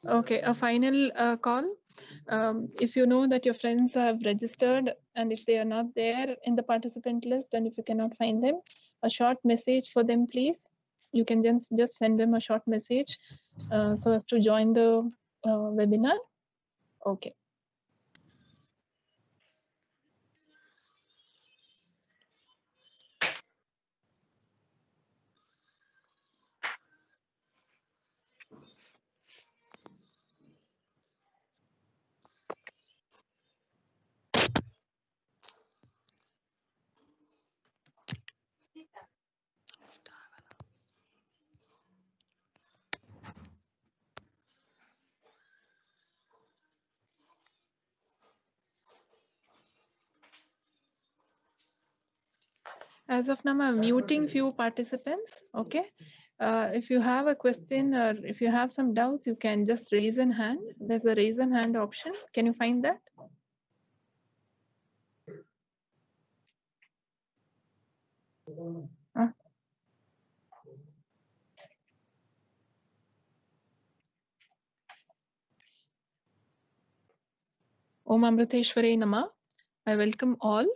Okay, a final call. If you know that your friends have registered and if they are not there in the participant list and if you cannot find them, a short message for them, please. You can just send them a short message so as to join the webinar. Okay. As of now, I'm muting few participants. Okay. If you have a question or if you have some doubts, you can just raise an hand. There's a raise an hand option. Can you find that? Om Amriteshware Nama. I welcome all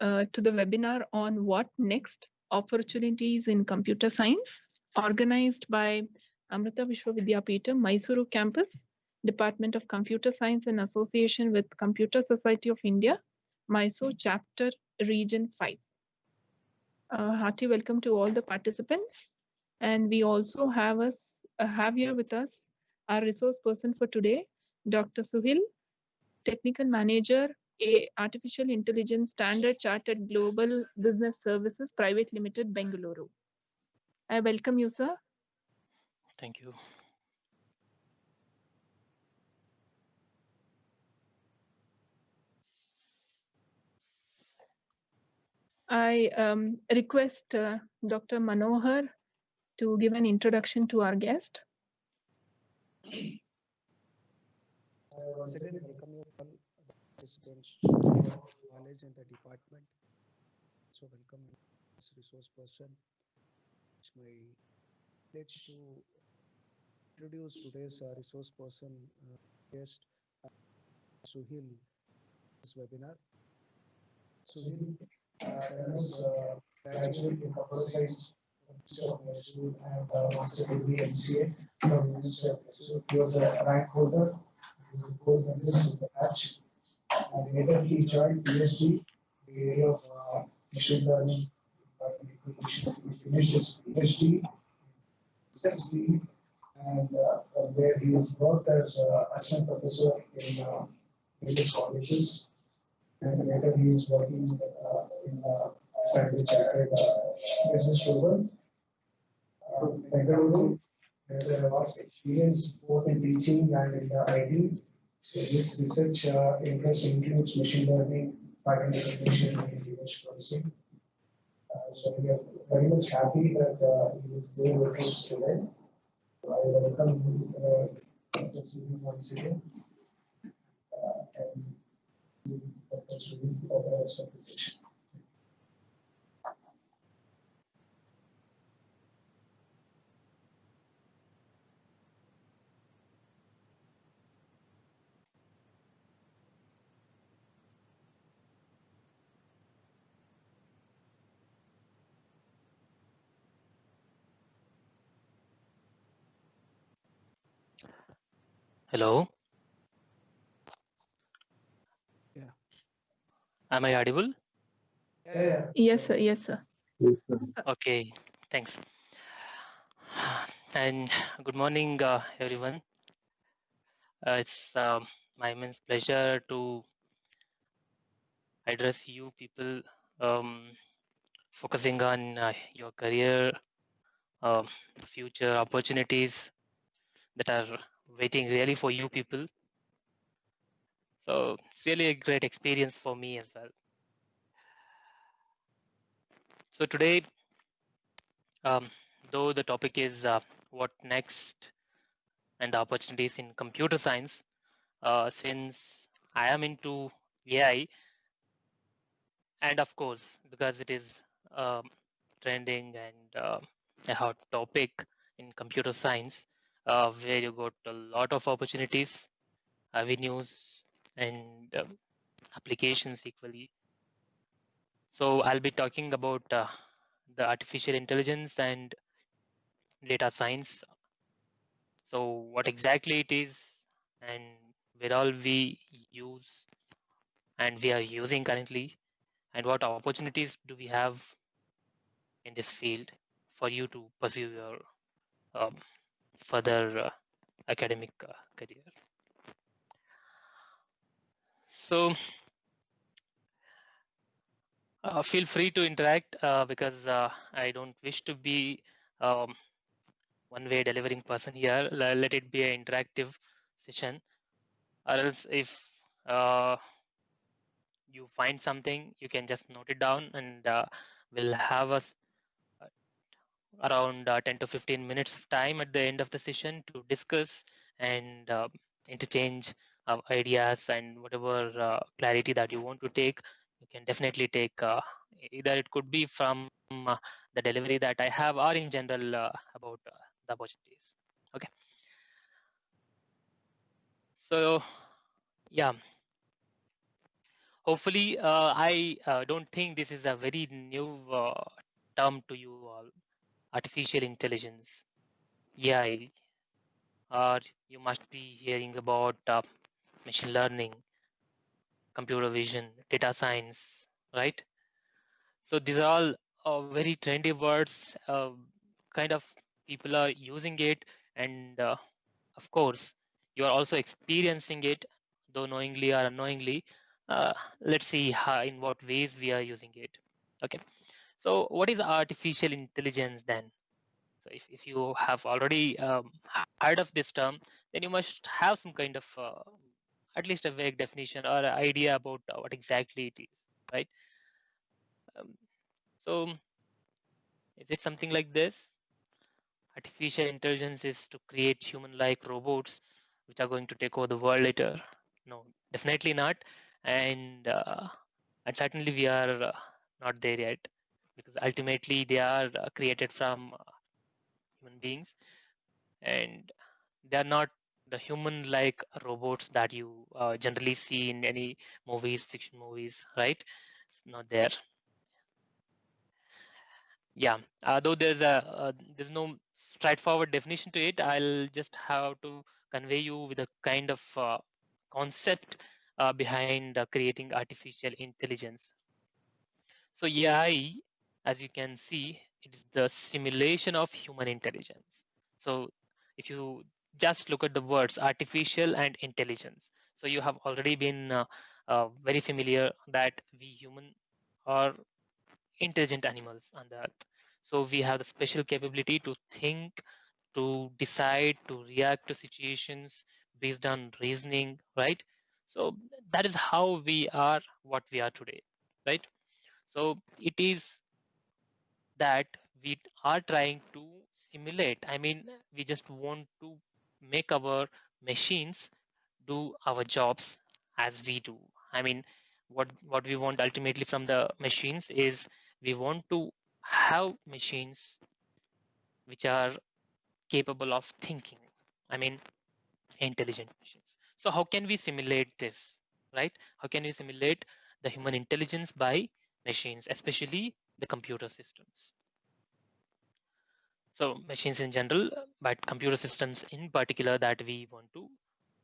to the webinar on what next opportunities in computer science, organized by Amrita Vishwa Vidyapeetham, Mysuru campus, Department of Computer Science in association with Computer Society of India, Mysuru chapter region 5. Hearty welcome to all the participants. And we also have here with us our resource person for today, Dr. Suhil, Technical Manager, Artificial Intelligence Standard Chartered Global Business Services Private Limited, Bengaluru. I welcome you, sir. Thank you. I request Dr. Manohar to give an introduction to our guest. Once again, welcome you all participants to the college and the department. So welcome this resource person. It's my pledge to introduce today's resource person guest, Suhil, this webinar. Suhil is graduate in computer science from University of Mysuru and master degree MCA from University of Mysuru. He was a rank holder. He was a gold medalist in the batch. And later he joined PhD, the area of machine learning. He finished his PhD, SSD, and from there he has worked as assistant professor in various colleges. And later he is working in Untitled Chapter business program. Bengaluru has a vast experience both in teaching and in the IT. His research interest includes machine learning, pattern recognition, and image processing. So we are very much happy that he is there with us today. I welcome you once again. And for the rest of the session. Hello. Yeah. Am I audible? Yeah. Yes, sir. Yes, sir. Okay. Thanks. And good morning, everyone. It's my immense pleasure to address you people focusing on your career, the future opportunities that are waiting really for you people. So it's really a great experience for me as well. So today, though the topic is what next and the opportunities in computer science, since I am into AI, and of course, because it is trending and a hot topic in computer science, where you got a lot of opportunities, avenues, and applications equally. So I'll be talking about the artificial intelligence and data science. So what exactly it is, and where all we use and we are using currently, and what opportunities do we have in this field for you to pursue your um, further academic career. So feel free to interact because I don't wish to be one-way delivering person here. Let it be an interactive session, or else if uh, you find something, you can just note it down, and we'll have us around 10 to 15 minutes of time at the end of the session to discuss and interchange ideas, and whatever clarity that you want to take, you can definitely take. Either it could be from the delivery that I have, or in general about the opportunities. Okay. So yeah, hopefully I don't think this is a very new term to you all. Artificial intelligence, AI, or you must be hearing about machine learning, computer vision, data science, right? So these are all very trendy words. Kind of people are using it, and of course, you are also experiencing it, though knowingly or unknowingly. Let's see how, in what ways we are using it. Okay. So what is artificial intelligence then? So if you have already heard of this term, then you must have some kind of at least a vague definition or an idea about what exactly it is, right? Um, so is it something like this? Artificial intelligence is to create human-like robots which are going to take over the world later. No, definitely not. And and certainly we are not there yet, because ultimately they are created from human beings, and they are not the human-like robots that you generally see in any movies, fiction movies, right? It's not there. Yeah, though there's no straightforward definition to it, I'll just have to convey you with a kind of concept behind creating artificial intelligence. So AI, as you can see, it is the simulation of human intelligence. So if you just look at the words artificial and intelligence, so you have already been very familiar that we human are intelligent animals on the earth. So we have the special capability to think, to decide, to react to situations based on reasoning, right? So that is how we are what we are today, right? So it is that we are trying to simulate. I mean, we just want to make our machines do our jobs as we do. I mean, what we want ultimately from the machines is we want to have machines which are capable of thinking. I mean, intelligent machines. So how can we simulate this, right? How can we simulate the human intelligence by machines, especially the computer systems? So machines in general, but computer systems in particular that we want to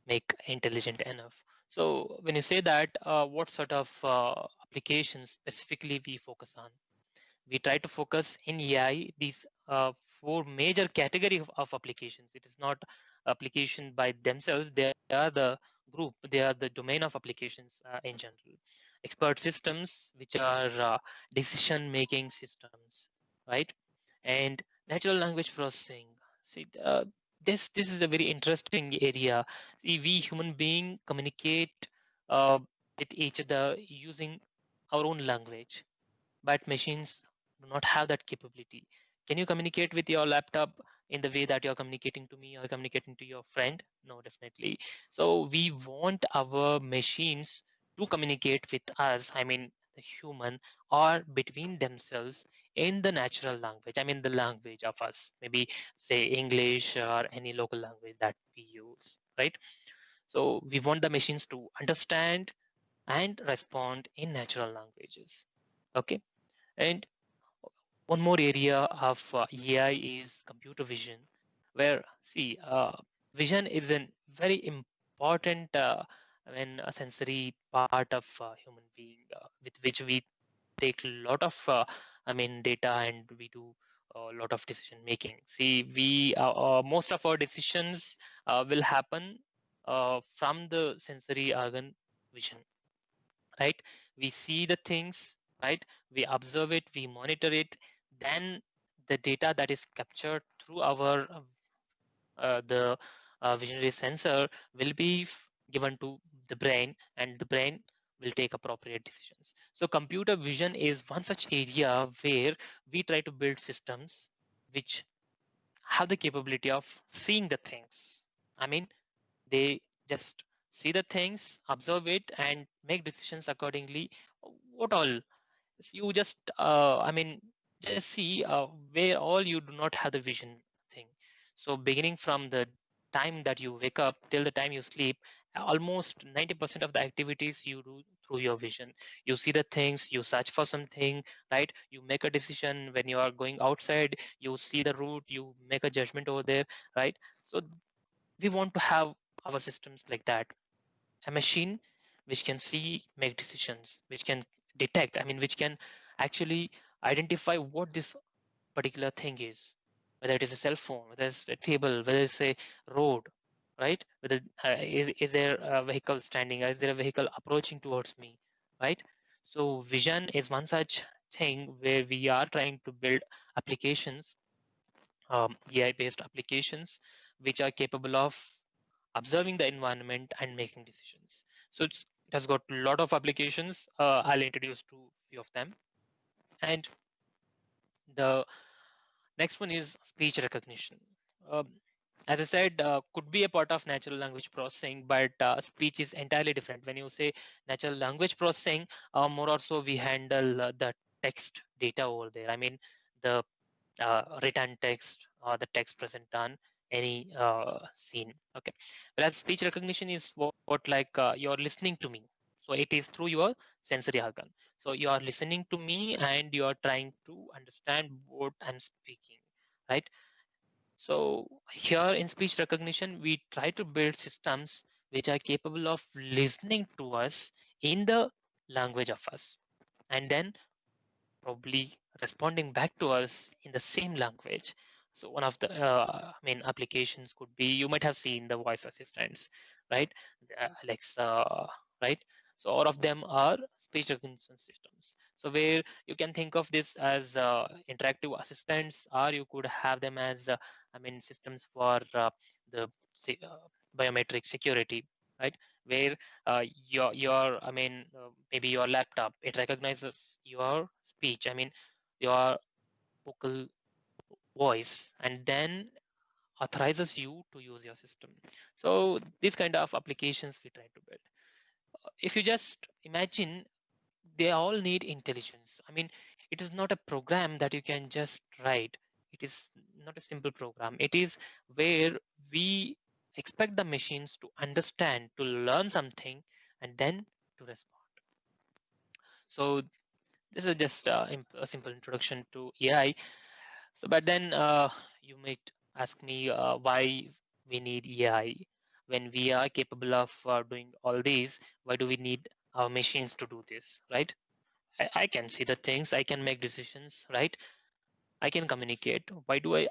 make intelligent enough. So when you say that, what sort of applications specifically we focus on? We try to focus in AI these four major category of applications. It is not application by themselves; they are the group. They are the domain of applications in general. Expert systems, which are decision-making systems, right? And natural language processing. See, this is a very interesting area. See, we human being communicate uh, with each other using our own language, but machines do not have that capability. Can you communicate with your laptop in the way that you're communicating to me or communicating to your friend? No, definitely. So we want our machines to communicate with us. I mean, the human or between themselves in the natural language. I mean the language of us, maybe say English or any local language that we use, right? So we want the machines to understand and respond in natural languages. Okay, and one more area of AI is computer vision, where see, vision is a very important, a sensory part of human being, with which we take a lot of, data, and we do a lot of decision making. See, we most of our decisions will happen from the sensory organ vision, right? We see the things, right? We observe it, we monitor it, then the data that is captured through our the visionary sensor will be given to the brain, and the brain will take appropriate decisions. So computer vision is one such area where we try to build systems which have the capability of seeing the things. I mean, they just see the things, observe it, and make decisions accordingly. What all? You just, just see where all you do not have the vision thing. So beginning from the time that you wake up till the time you sleep, almost 90% of the activities you do through your vision. You see the things, you search for something, right? You make a decision when you are going outside, you see the route, you make a judgment over there, right? So we want to have our systems like that, a machine which can see, make decisions, which can detect, which can actually identify what this particular thing is, whether it is a cell phone, whether it's a table, whether it's a road, right? Whether is there a vehicle standing, is there a vehicle approaching towards me, right? So vision is one such thing where we are trying to build applications, AI-based applications, which are capable of observing the environment and making decisions. So it has got a lot of applications. I'll introduce to few of them. And the next one is speech recognition. Um, as I said, could be a part of natural language processing, but speech is entirely different. When you say natural language processing, more or so we handle the text data over there. I mean, the written text or the text present on any scene. Okay, whereas speech recognition is what like you're listening to me. So it is through your sensory organ. So you are listening to me and you are trying to understand what I'm speaking, right? So here in speech recognition, we try to build systems which are capable of listening to us in the language of us, and then probably responding back to us in the same language. So one of the main applications could be, you might have seen the voice assistants, right? Alexa, right? So all of them are speech recognition systems. So where you can think of this as interactive assistants, or you could have them as, systems for the biometric security, right? Where maybe your laptop, it recognizes your speech, your vocal voice, and then authorizes you to use your system. So these kind of applications we try to build. If you just imagine, they all need intelligence. It is not a program that you can just write. It is not a simple program. It is where we expect the machines to understand, to learn something, and then to respond. So this is just a simple introduction to AI. So, but then you might ask me why we need AI when we are capable of doing all these. Why do we need our machines to do this, right? I can see the things, I can make decisions, right? I can communicate. Why do I,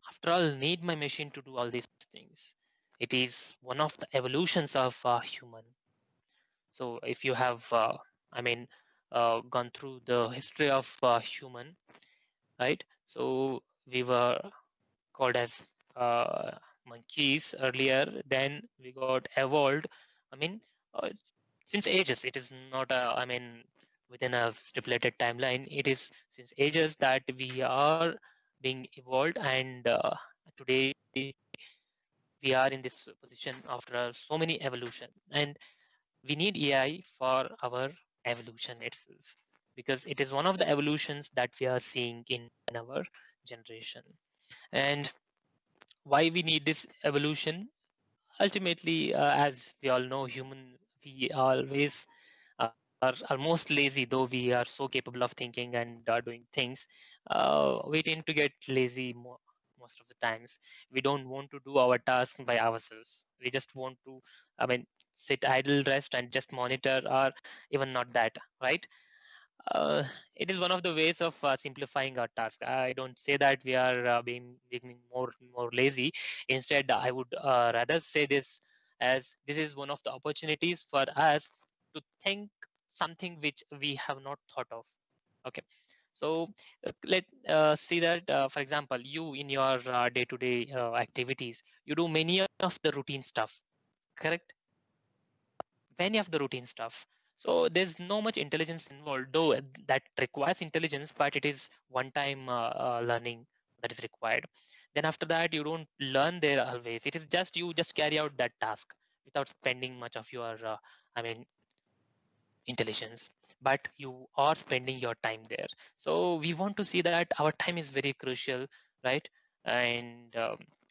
after all, need my machine to do all these things? It is one of the evolutions of human. So if you have, gone through the history of human, right? So we were called as monkeys earlier, then we got evolved. I mean, uh, since ages, it is not, within a stipulated timeline, it is since ages that we are being evolved, and today we are in this position after so many evolution. And we need AI for our evolution itself, because it is one of the evolutions that we are seeing in our generation. And why we need this evolution? Ultimately, as we all know, we always are almost lazy, though we are so capable of thinking and doing things. We tend to get lazy most of the times. We don't want to do our task by ourselves. We just want to, I mean, sit idle, rest, and just monitor, or even not that, right? uh, it is one of the ways of simplifying our task. I don't say that we are being more lazy. Instead, I would rather say this as this is one of the opportunities for us to think something which we have not thought of. Okay, so let see that, for example, you in your day-to-day activities, you do many of the routine stuff, correct? Many of the routine stuff. So there's no much intelligence involved, though that requires intelligence, but it is one-time learning that is required. Then after that, you don't learn there always. It is just you just carry out that task without spending much of your, I mean, intelligence, but you are spending your time there. So we want to see that our time is very crucial, right? And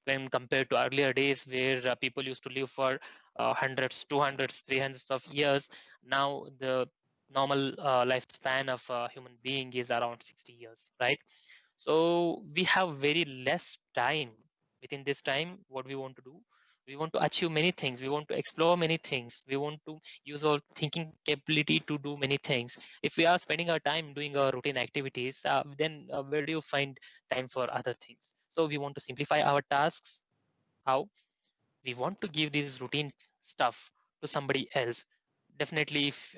when compared to earlier days where people used to live for hundreds, 200s, 300s of years, now the normal lifespan of a human being is around 60 years, right? So we have very less time. Within this time, what we want to do, we want to achieve many things. We want to explore many things. We want to use our thinking capability to do many things. If we are spending our time doing our routine activities, then where do you find time for other things? So we want to simplify our tasks. How? We want to give this routine stuff to somebody else. Definitely, if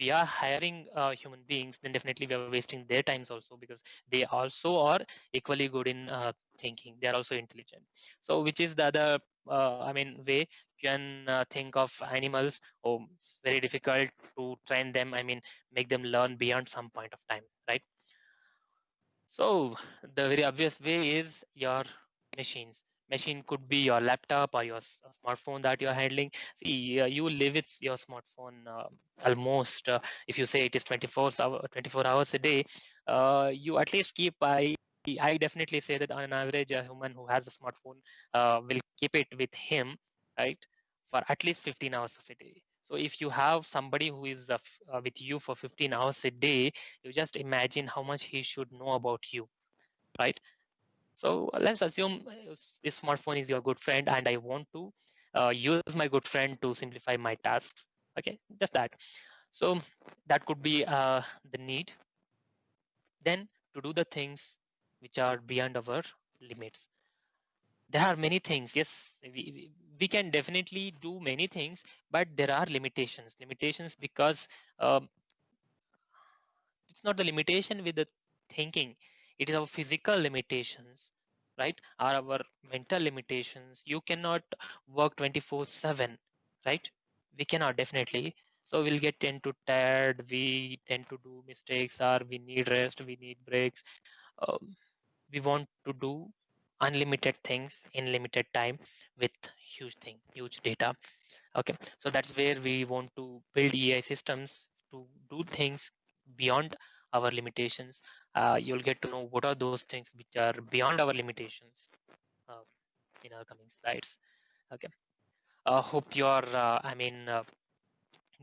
we are hiring human beings, then definitely we are wasting their times also, because they also are equally good in thinking. They are also intelligent. So which is the other I mean way you can think of animals. Oh, it's very difficult to train them, I mean make them learn beyond some point of time, right? So the very obvious way is your machines. Machine could be your laptop or your smartphone that you're handling. See, you live with your smartphone almost, if you say it is 24 hours a day, you at least keep, I definitely say that on average, a human who has a smartphone will keep it with him, right, for at least 15 hours of a day. So if you have somebody who is with you for 15 hours a day, you just imagine how much he should know about you, right? So let's assume this smartphone is your good friend, and I want to use my good friend to simplify my tasks. Okay, just that. So that could be the need. Then to do the things which are beyond our limits. There are many things. Yes, we can definitely do many things, but there are limitations. Limitations because it's not the limitation with the thinking, it is our physical limitations, right, or our mental limitations. You cannot work 24/7, right? We cannot, definitely. So we'll get tend to tired, we tend to do mistakes, or we need rest, we need breaks. um, we want to do unlimited things in limited time with huge data. Okay, so that's where we want to build AI systems to do things beyond our limitations. You'll get to know what are those things which are beyond our limitations uh, in our coming slides. Okay, hope you're,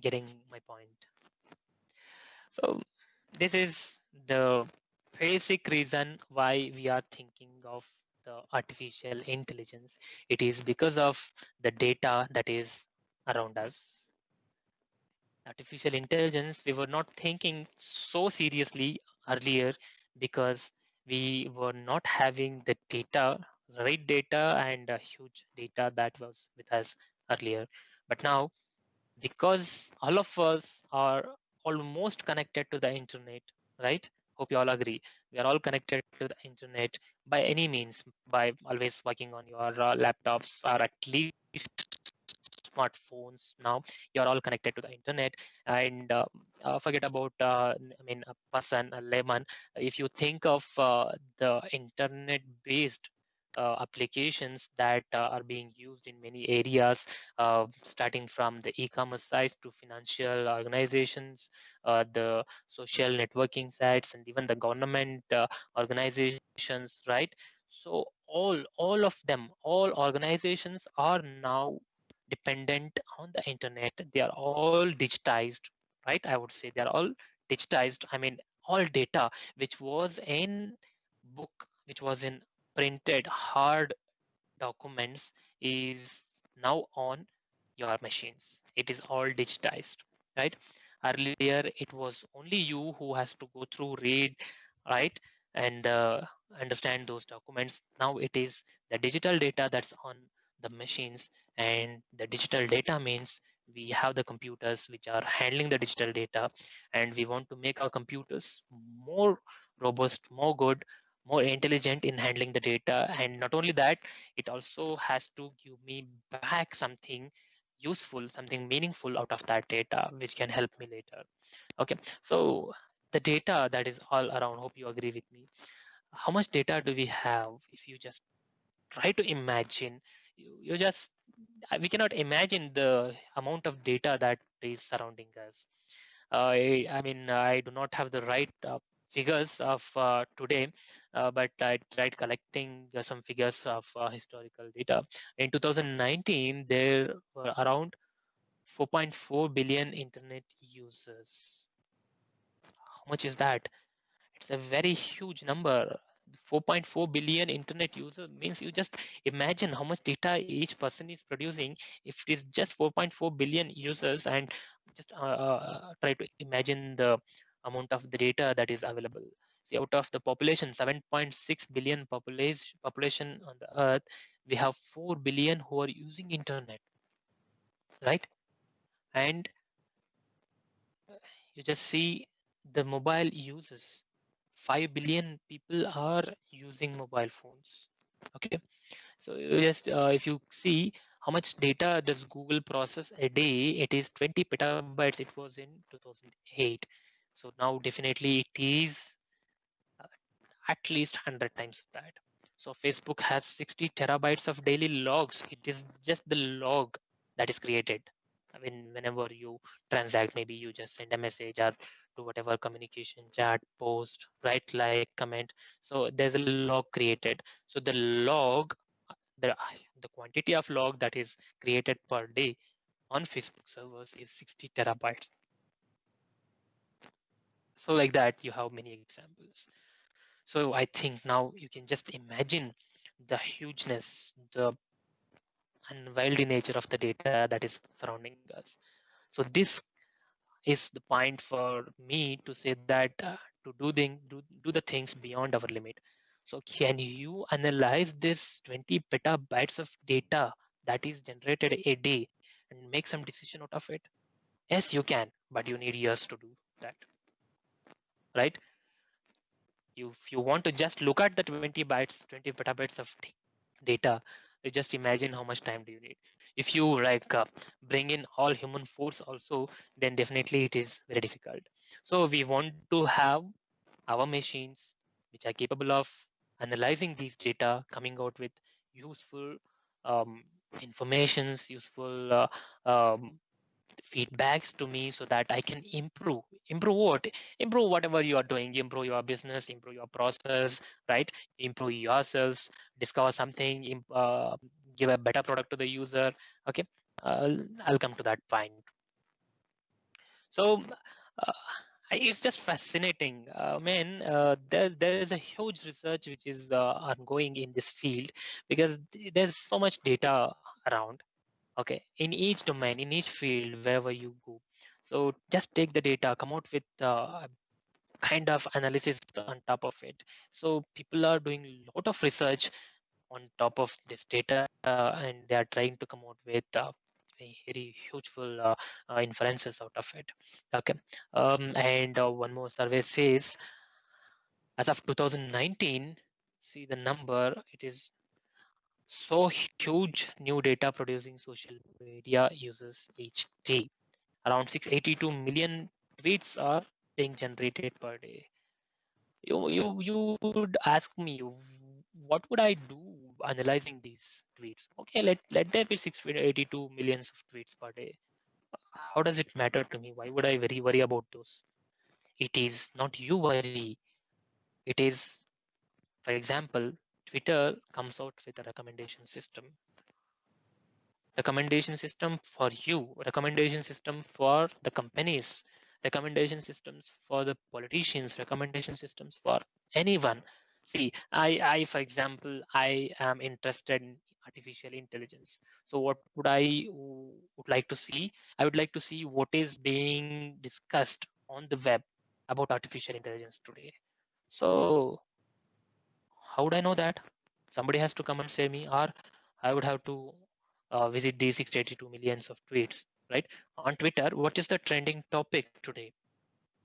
getting my point. So this is the basic reason why we are thinking of the artificial intelligence. It is because of the data that is around us. Artificial intelligence, we were not thinking so seriously earlier because we were not having the data, right data, and a huge data that was with us earlier. But now, because all of us are almost connected to the internet, right? Hope you all agree. We are all connected to the internet by any means, by always working on your laptops, or at least smartphones. Now you're all connected to the internet. And forget about a person, a layman. If you think of the internet based applications that are being used in many areas, starting from the e-commerce sites to financial organizations, the social networking sites, and even the government organizations, right? So all of them, all organizations are now dependent on the internet. They are all digitized, right? I would say they are all digitized. I mean, all data which was in book, which was in printed hard documents, is now on your machines. It is all digitized, right? Earlier it was only you who has to go through, read, right, and understand those documents. Now it is the digital data that's on the machines, and the digital data means we have the computers which are handling the digital data, and we want to make our computers more robust, more good, more intelligent in handling the data. And not only that, it also has to give me back something useful, something meaningful out of that data, which can help me later. Okay, so the data that is all around, hope you agree with me. How much data do we have? If you just try to imagine, you just, we cannot imagine the amount of data that is surrounding us. I mean, I do not have the right figures of today, but I tried collecting some figures of historical data. In 2019, there were around 4.4 billion internet users. How much is that? It's a very huge number. 4.4 billion internet users means, you just imagine how much data each person is producing. If it is just 4.4 billion users, and just try to imagine the amount of the data that is available. See, out of the population, 7.6 billion population on the earth, we have 4 billion who are using internet, right? And you just see the mobile users. 5 billion people are using mobile phones. Okay, so you just if you see how much data does Google process a day, it is 20 petabytes. It was in 2008. So now definitely it is uh, at least 100 times of that. So Facebook has 60 terabytes of daily logs. It is just the log that is created. I mean, whenever you transact, maybe you just send a message or do whatever communication, chat, post, write, like, comment. So there's a log created. So the log, the, the quantity of log that is created per day on Facebook servers is 60 terabytes. So like that, you have many examples. So I think now you can just imagine the hugeness, the unwieldy nature of the data that is surrounding us. So this is the point for me to say that to do the things beyond our limit. So can you analyze this 20 petabytes of data that is generated a day and make some decision out of it? Yes, you can, but you need years to do that, right? If you want to just look at the 20 petabytes of data, you just imagine how much time do you need. If you like bring in all human force also, then definitely it is very difficult. So we want to have our machines which are capable of analyzing these data, coming out with useful um, informations, useful feedbacks to me, so that I can improve. Improve what? Improve whatever you are doing. Improve your business, improve your process, right? Improve yourselves, discover something, give a better product to the user. Okay, I'll come to that point. So it's just fascinating. Man, there's a huge research which is ongoing in this field, because there's so much data around. Okay, in each domain, in each field, wherever you go. So just take the data, come out with kind of analysis on top of it. So people are doing a lot of research on top of this data, and they are trying to come out with very hugeful inferences out of it. Okay, and one more survey says, as of 2019, see the number, it is so huge. New data producing social media users each day. Around 682 million tweets are being generated per day. You would ask me, what would I do? analyzing these tweets. Okay, let there be 682 millions of tweets per day. How does it matter to me? Why would I worry about those? It is not you worry. It is, for example, Twitter comes out with a recommendation system for you, recommendation system for the companies, recommendation systems for the politicians, recommendation systems for anyone. See, I for example, I am interested in artificial intelligence. So what would I would like to see? I would like to see what is being discussed on the web about artificial intelligence today. So how would I know that? Somebody has to come and say me, or I would have to visit the 682 millions of tweets, right? On Twitter, what is the trending topic today,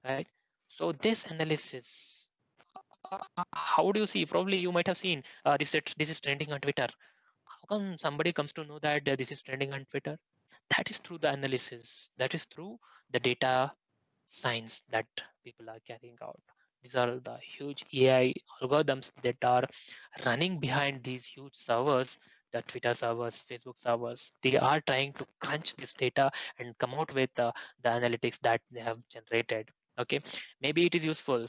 right? So this analysis, how do you see? Probably you might have seen this is trending on Twitter. How come somebody comes to know that this is trending on Twitter? That is through the analysis. That is through the data science that people are carrying out. These are the huge AI algorithms that are running behind these huge servers, the Twitter servers, Facebook servers. They are trying to crunch this data and come out with the analytics that they have generated. Okay, maybe it is useful.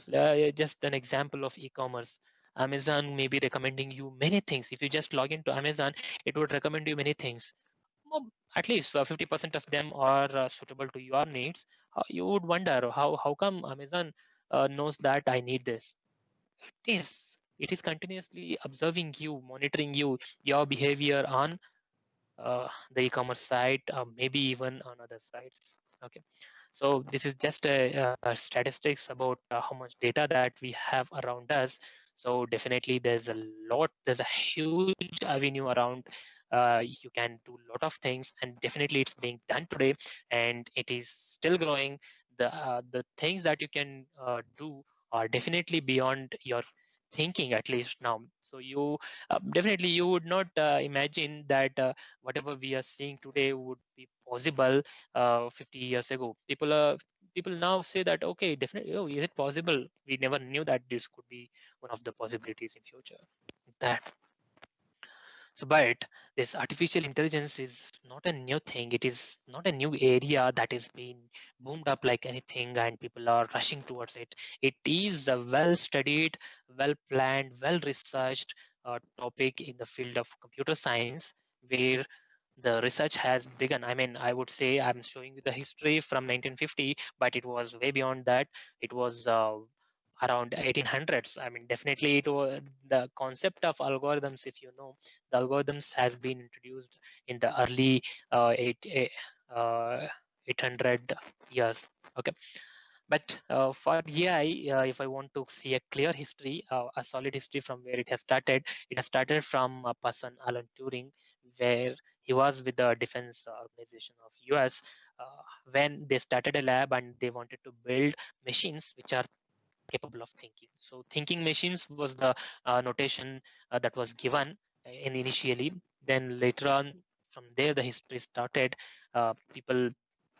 Just an example of e-commerce. Amazon may be recommending you many things. If you just log into Amazon, it would recommend you many things. Well, at least 50% of them are suitable to your needs. You would wonder how come Amazon knows that I need this. It is continuously observing you, monitoring you, your behavior on the e-commerce site, maybe even on other sites. Okay, so this is just a statistics about how much data that we have around us. So definitely there's a huge avenue around. You can do a lot of things, and definitely it's being done today, and it is still growing. The things that you can do are definitely beyond your thinking, at least now. So you definitely you would not imagine that whatever we are seeing today would be possible 50 years ago. People now say that, okay, definitely, oh, is it possible? We never knew that this could be one of the possibilities in future. That so, but this artificial intelligence is not a new thing. It is not a new area that is being boomed up like anything, and people are rushing towards it. It is a well-studied, well-planned, well-researched topic in the field of computer science, where the research has begun. I mean, I would say I'm showing you the history from 1950, but it was way beyond that. It was around 1800s. I mean, definitely it was the concept of algorithms. If you know, the algorithms has been introduced in the early 800 years. Okay, but for AI, if I want to see a clear history, a solid history from where it has started from a person, Alan Turing, where he was with the defense organization of US when they started a lab and they wanted to build machines which are capable of thinking. So thinking machines was the notation that was given initially. Then later on, from there the history started. People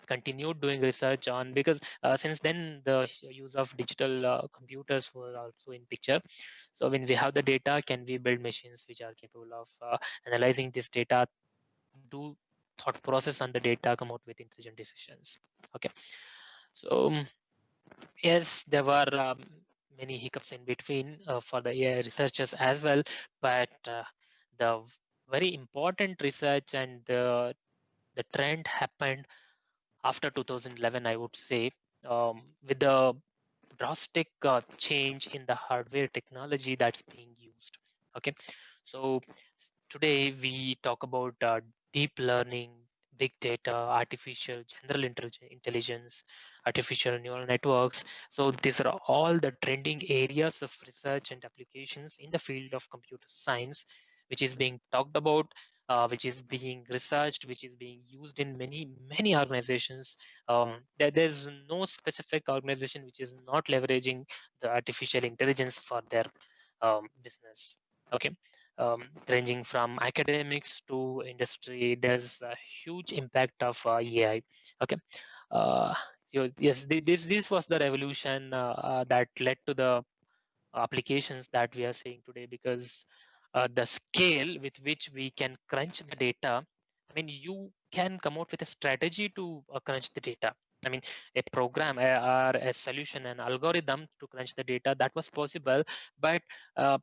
continued doing research on, because since then the use of digital computers were also in picture. So when we have the data, can we build machines which are capable of analyzing this data, do thought process on the data, come out with intelligent decisions. Okay, so yes, there were many hiccups in between for the AI researchers as well, but the very important research and the trend happened after 2011, I would say, with the drastic change in the hardware technology that's being used. Okay, so today we talk about deep learning, big data, artificial general intelligence, artificial neural networks. So these are all the trending areas of research and applications in the field of computer science, which is being talked about, which is being researched, which is being used in many organizations. There's no specific organization which is not leveraging the artificial intelligence for their business. Okay, ranging from academics to industry, there's a huge impact of AI. Okay, uh, so yes, this was the revolution that led to the applications that we are seeing today, because the scale with which we can crunch the data. I mean, you can come out with a strategy to crunch the data. I mean, a program or a solution, an algorithm to crunch the data, that was possible, but a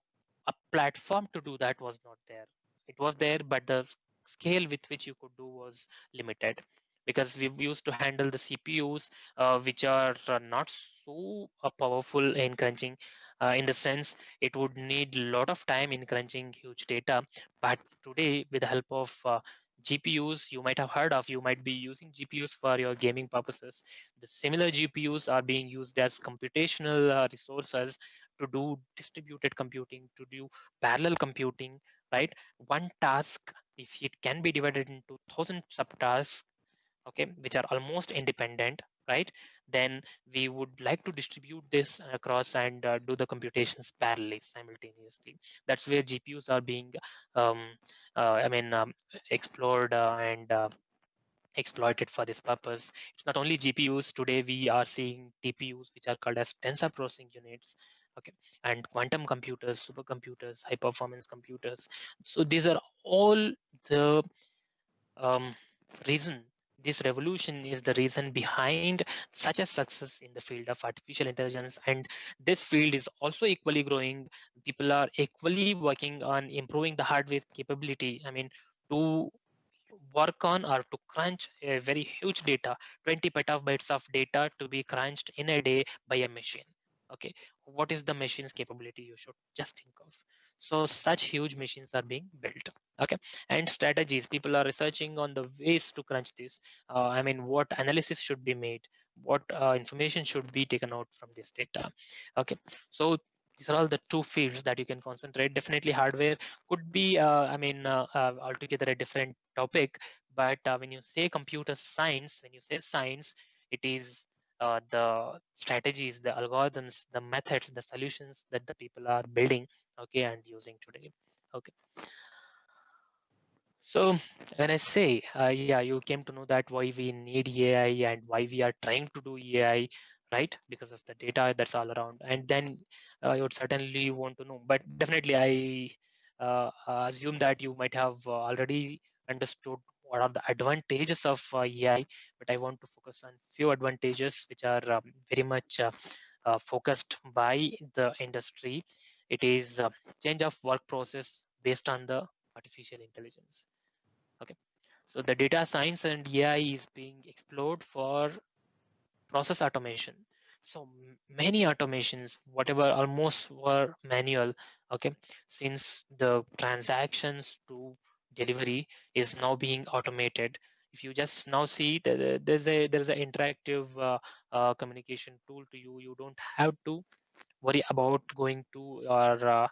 platform to do that was not there. It was there, but the scale with which you could do was limited, because we used to handle the CPUs, which are not so powerful in crunching, in the sense it would need a lot of time in crunching huge data. But today, with the help of GPUs, you might have heard of, you might be using GPUs for your gaming purposes. The similar GPUs are being used as computational resources to do distributed computing, to do parallel computing, right? One task, if it can be divided into 1,000 subtasks, okay, which are almost independent, right? Then we would like to distribute this across and do the computations parallelly, simultaneously. That's where GPUs are being um, I mean explored and exploited for this purpose. It's not only GPUs. Today we are seeing TPUs, which are called as tensor processing units, okay, and quantum computers, supercomputers, high performance computers. So these are all the um, reason. This revolution is the reason behind such a success in the field of artificial intelligence, and this field is also equally growing. People are equally working on improving the hardware capability. I mean, to work on or to crunch a very huge data, 20 petabytes of data to be crunched in a day by a machine. Okay, what is the machine's capability? You should just think of. So such huge machines are being built. Okay, and strategies. People are researching on the ways to crunch this. I mean, what analysis should be made? What information should be taken out from this data? Okay, so these are all the two fields that you can concentrate. Definitely, hardware could be, altogether a different topic. But when you say computer science, when you say science, it is the strategies, the algorithms, the methods, the solutions that the people are building, okay, and using today. Okay. So when I say, yeah, you came to know that why we need AI and why we are trying to do AI, right? Because of the data that's all around. And then you would certainly want to know. But definitely, I assume that you might have already understood what are the advantages of AI. But I want to focus on few advantages which are very much focused by the industry. It is change of work process based on the artificial intelligence. Okay, so the data science and AI is being explored for process automation. So many automations, whatever almost were manual, okay, since the transactions to delivery is now being automated. If you just now see there's an interactive communication tool to you. You don't have to worry about going to your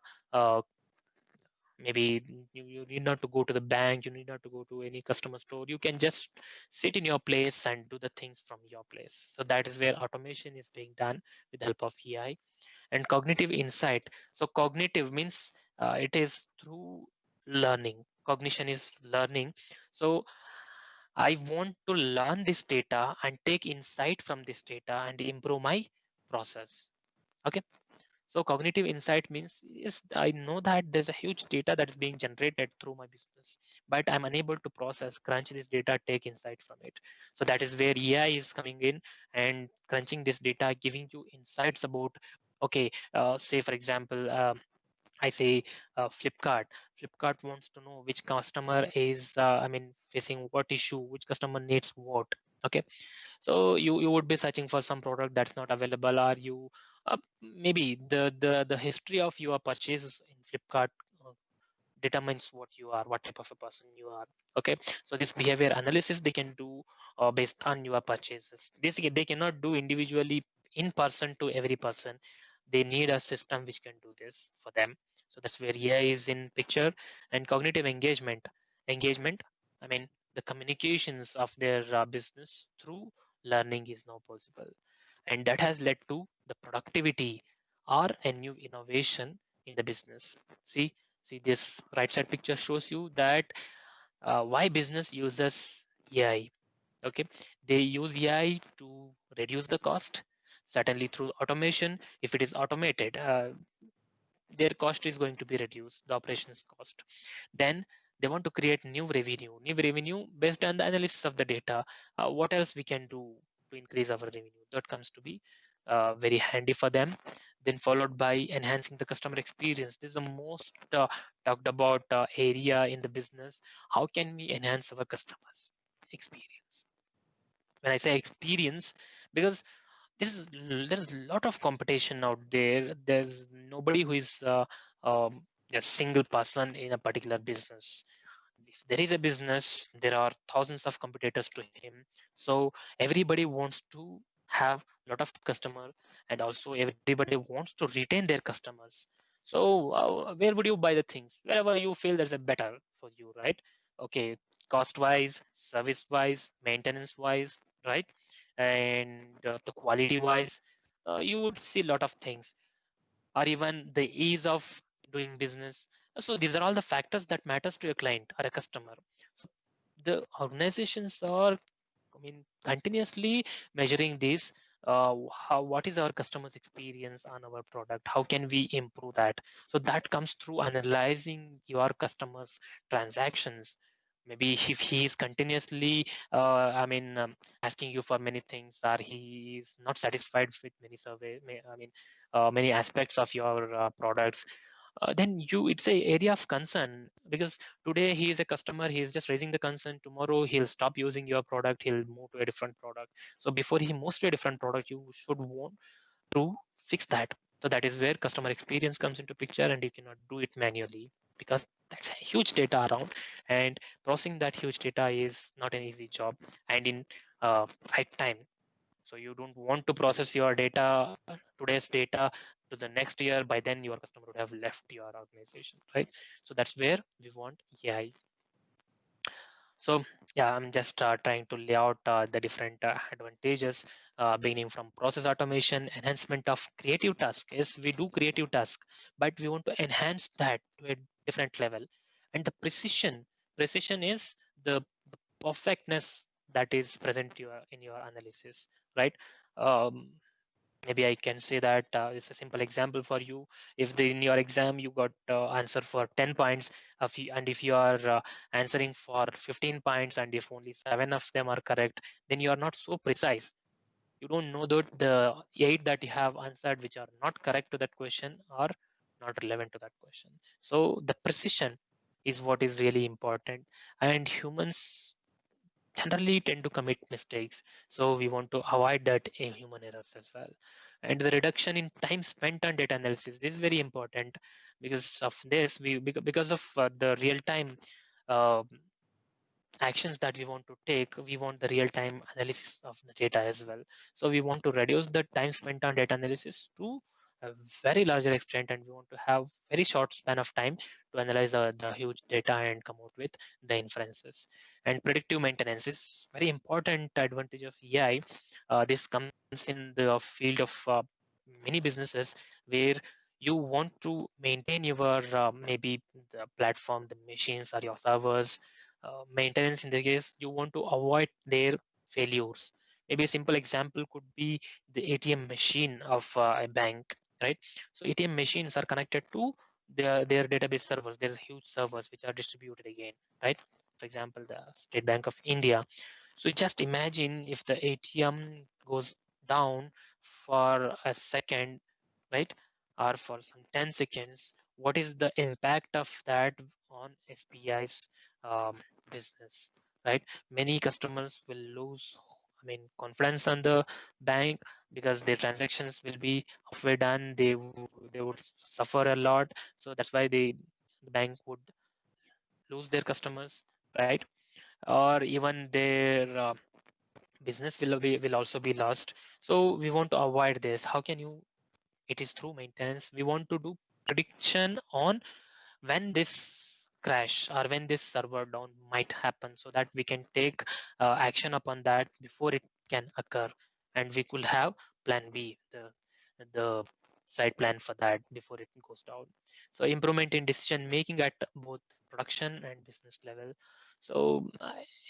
maybe you need not to go to the bank, you need not to go to any customer store. You can just sit in your place and do the things from your place. So that is where automation is being done with the help of AI. And cognitive insight. So cognitive means it is through learning. Cognition is learning. So I want to learn this data and take insight from this data and improve my process. Okay, so cognitive insight means, yes, I know that there's a huge data that is being generated through my business, but I'm unable to process, crunch this data, take insight from it. So that is where AI is coming in and crunching this data, giving you insights about, okay, say for example, I say Flipkart. Flipkart wants to know which customer is, facing what issue, which customer needs what. Okay, so you would be searching for some product that's not available, or you maybe the history of your purchase in Flipkart uh, determines what you are, what type of a person you are. Okay, so this behavior analysis they can do based on your purchases. This they cannot do individually in person to every person. They need a system which can do this for them. So that's where AI is in picture. And cognitive engagement, I mean, the communications of their business through learning is now possible, and that has led to the productivity or a new innovation in the business. See, this right side picture shows you that why business uses AI. Okay, they use AI to reduce the cost, certainly through automation. If it is automated, their cost is going to be reduced, the operations cost. Then they want to create new revenue based on the analysis of the data. What else we can do to increase our revenue? That comes to be very handy for them. Then followed by enhancing the customer experience. This is the most talked about area in the business. How can we enhance our customers experience? When I say experience, because there's a lot of competition out there. There's nobody who is a single person in a particular business. If there is a business, there are thousands of competitors to him. So everybody wants to have a lot of customer, and also everybody wants to retain their customers. So where would you buy the things? Wherever you feel there's a better for you, right? Okay, cost wise, service wise, maintenance wise, right? And the quality wise, you would see a lot of things, or even the ease of doing business. So these are all the factors that matters to a client or a customer. So the organizations are, I mean, continuously measuring this. What is our customers experience on our product? How can we improve that? So that comes through analyzing your customers transactions. Maybe if he is continuously asking you for many things, or he is not satisfied with many many aspects of your products, then you it's a area of concern, because today he is a customer, he is just raising the concern. Tomorrow he'll stop using your product, he'll move to a different product. So before he moves to a different product, you should want to fix that. So that is where customer experience comes into picture, and you cannot do it manually, because that's a huge data around, and processing that huge data is not an easy job, and in right time. So you don't want to process your data, today's data, to the next year. By then your customer would have left your organization, right? So that's where we want AI. So yeah, I'm just trying to lay out the different advantages, beginning from process automation, enhancement of creative task. Yes, we do creative task, but we want to enhance that to a different level. And the precision is the perfectness that is present in your analysis, right? Um, Maybe I can say that it's a simple example for you. If in your exam you got answer for 10 points, and if you are answering for 15 points, and if only 7 of them are correct, then you are not so precise. You don't know that the 8 that you have answered which are not correct to that question are not relevant to that question. So the precision is what is really important, and humans generally tend to commit mistakes. So we want to avoid that in human errors as well. And the reduction in time spent on data analysis, this is very important. Because of this, because of the real time uh, actions that we want to take, we want the real time analysis of the data as well. So we want to reduce the time spent on data analysis to a very larger extent, and we want to have very short span of time to analyze the huge data and come out with the inferences. And predictive maintenance is very important advantage of AI. This comes in the field of many businesses, where you want to maintain your maybe the platform, the machines, or your servers. Maintenance, in the case you want to avoid their failures. Maybe a simple example could be the ATM machine of a bank, right? So ATM machines are connected to their database servers. There's huge servers which are distributed again, right? For example, the State Bank of India. So just imagine if the ATM goes down for a second, right? Or for some 10 seconds, what is the impact of that on SBI's um, business, right? Many customers will lose, confidence on the bank, because their transactions will be halfway done. They would suffer a lot. So that's why the bank would lose their customers, right? Or even their business will also be lost. So we want to avoid this. How can you? It is through maintenance. We want to do prediction on when this crash or when this server down might happen, so that we can take action upon that before it can occur, and we could have plan B, the side plan for that before it goes down. So improvement in decision making at both production and business level. So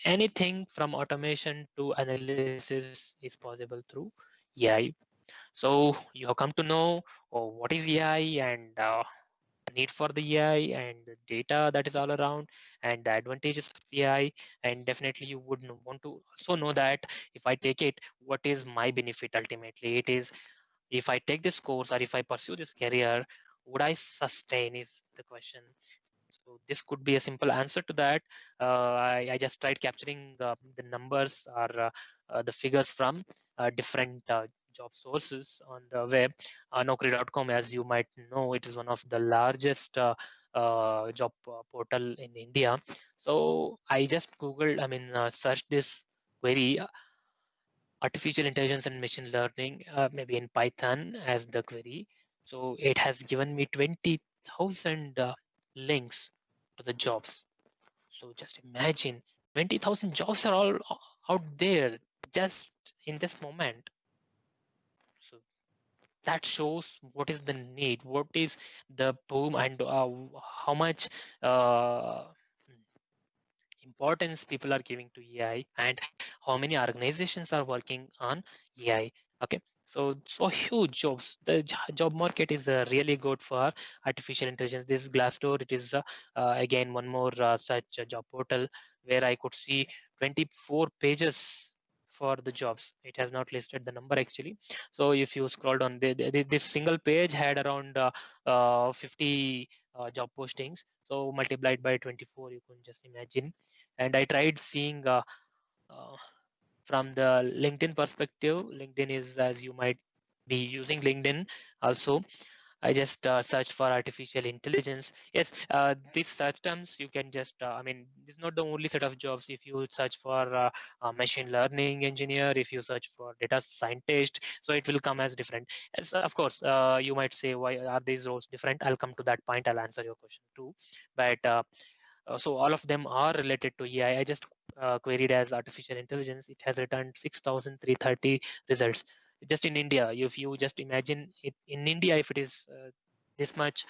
anything from automation to analysis is possible through AI. So you have come to know what is AI, and need for the AI and the data that is all around and the advantages of AI. And definitely you would want to also know that if I take it, what is my benefit ultimately? It is, if I take this course or if I pursue this career, would I sustain is the question. So this could be a simple answer to that. I just tried capturing the numbers or the figures from different job sources on the web. Naukri.com, as you might know, it is one of the largest job portal in India. So I just Googled, searched this query, artificial intelligence and machine learning, maybe in Python as the query. So it has given me 20,000 links to the jobs. So just imagine 20,000 jobs are all out there just in this moment. So that shows what is the need, what is the boom, and how much importance people are giving to AI, and how many organizations are working on AI. Okay, so huge jobs. The job market is really good for artificial intelligence. This Glassdoor, it is again one more such a job portal where I could see 24 pages for the jobs. It has not listed the number actually. So if you scroll down, this single page had around 50 job postings. So multiplied by 24, you can just imagine. And I tried seeing uh, from the LinkedIn perspective. LinkedIn is, as you might be using LinkedIn also, I just searched for artificial intelligence. Yes, these search terms you can just, this is not the only set of jobs. If you search for machine learning engineer, if you search for data scientist, so it will come as different. As, of course, you might say, why are these roles different? I'll come to that point. I'll answer your question too. But so all of them are related to AI. I just queried as artificial intelligence. It has returned 6,330 results just in India. If you just imagine it in India, if it is this much,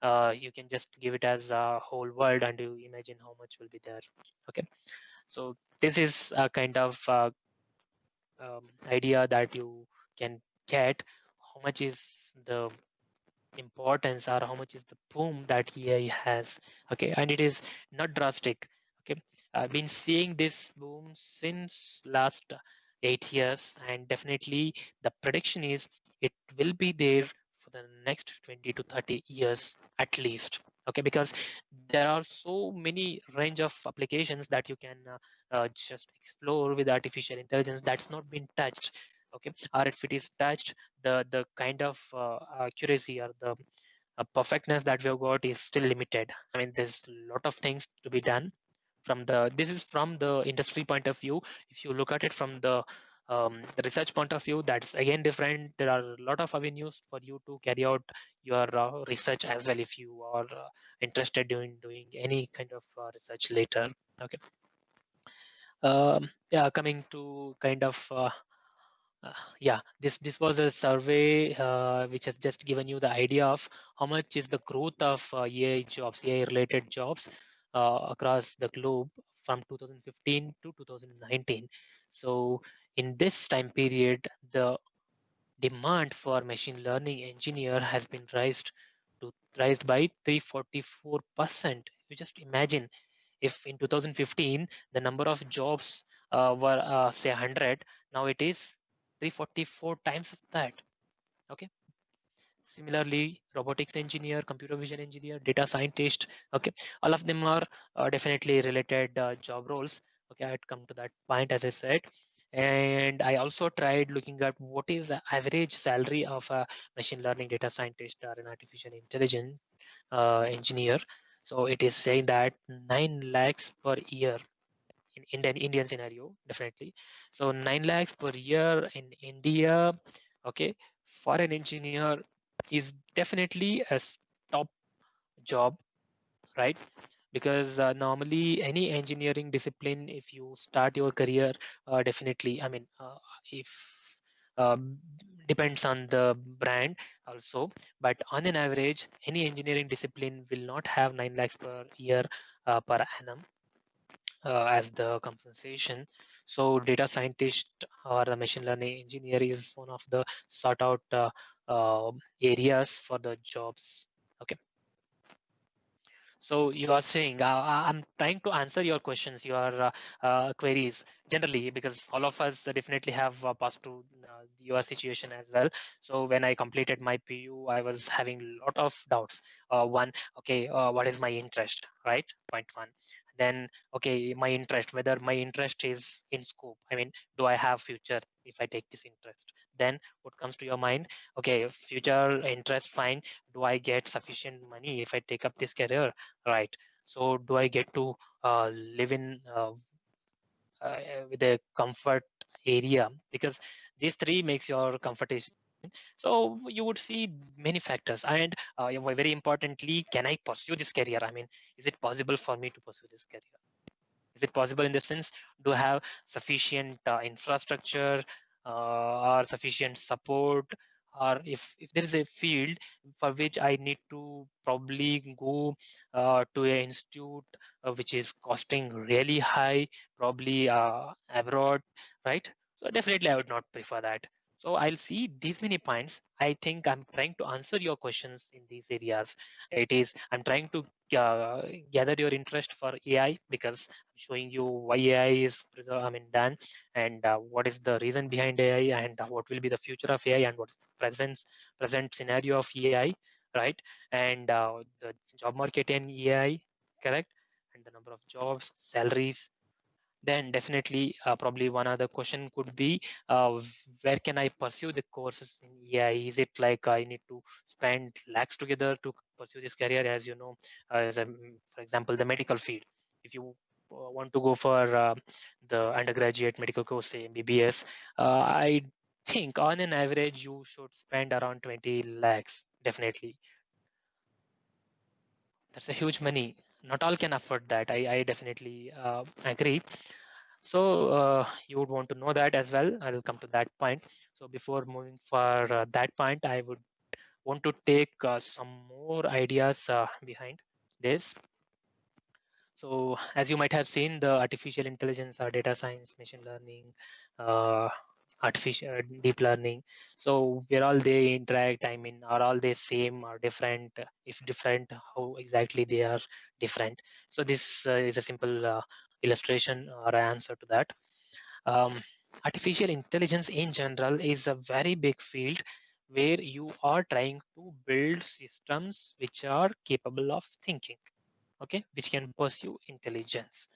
you can just give it as a whole world and you imagine how much will be there. Okay, so this is a kind of idea that you can get how much is the importance or how much is the boom that AI has. Okay, and it is not drastic. Okay, I've been seeing this boom since last 8 years, and definitely the prediction is it will be there for the next 20 to 30 years at least. Okay, because there are so many range of applications that you can just explore with artificial intelligence that's not been touched. Okay, or if it is touched, the kind of accuracy or the perfectness that we have got is still limited. I mean, there's a lot of things to be done. From the, this is from the industry point of view. If you look at it from the research point of view, that's again different. There are a lot of avenues for you to carry out your research as well if you are interested in doing any kind of research later. Okay. Yeah, coming to kind of yeah, this was a survey which has just given you the idea of how much is the growth of AI jobs, AI related jobs across the globe from 2015 to 2019. So in this time period, the demand for machine learning engineer has been raised by 344%. You just imagine, if in 2015 the number of jobs were say 100, now it is 344 times of that. Okay, similarly robotics engineer, computer vision engineer, data scientist, okay, all of them are definitely related job roles. Okay, I'd come to that point as I said. And I also tried looking at what is the average salary of a machine learning data scientist or an artificial intelligence engineer. So it is saying that 9 lakhs per year in Indian scenario, definitely. So 9 lakhs per year in India, okay, for an engineer is definitely a top job, right? Because normally any engineering discipline, if you start your career, definitely, if depends on the brand also, but on an average, any engineering discipline will not have 9 lakhs per year per annum as the compensation. So data scientist or the machine learning engineer is one of the sought out areas for the jobs. Okay. So you are saying, I'm trying to answer your questions, your queries generally, because all of us definitely have passed through your situation as well. So when I completed my PU, I was having a lot of doubts. One, okay, what is my interest, right? Point one. Then, okay, my interest, whether my interest is in scope. I mean, do I have future if I take this interest? Then what comes to your mind? Okay, future interest, fine. Do I get sufficient money if I take up this career? Right. So do I get to live in with a comfort area? Because these three makes your comfortation. So you would see many factors, and very importantly, can I pursue this career? I mean, is it possible for me to pursue this career? Is it possible in the sense, do I have sufficient infrastructure or sufficient support? Or if there is a field for which I need to probably go to an institute which is costing really high, probably abroad, right? So definitely I would not prefer that. So I'll see these many points. I think I'm trying to answer your questions in these areas. It is, I'm trying to gather your interest for AI, because I'm showing you why AI is done, and what is the reason behind AI, and what will be the future of AI, and what's the present scenario of AI, right? And the job market in AI, correct? And the number of jobs, salaries. Then definitely probably one other question could be, where can I pursue the courses in AI? Is it like I need to spend lakhs together to pursue this career? As you know, for example, the medical field. If you want to go for the undergraduate medical course, say MBBS, I think on an average you should spend around 20 lakhs, definitely. That's a huge money. Not all can afford that. I definitely agree. So you would want to know that as well. I will come to that point. So before moving for that point, I would want to take some more ideas behind this. So as you might have seen, the artificial intelligence or data science, machine learning, uh, artificial deep learning. So where all they interact, I mean, are all they same or different? If different, how exactly they are different? So this is a simple illustration or answer to that. Um, Artificial intelligence in general is a very big field where you are trying to build systems which are capable of thinking, okay, which can pursue intelligence,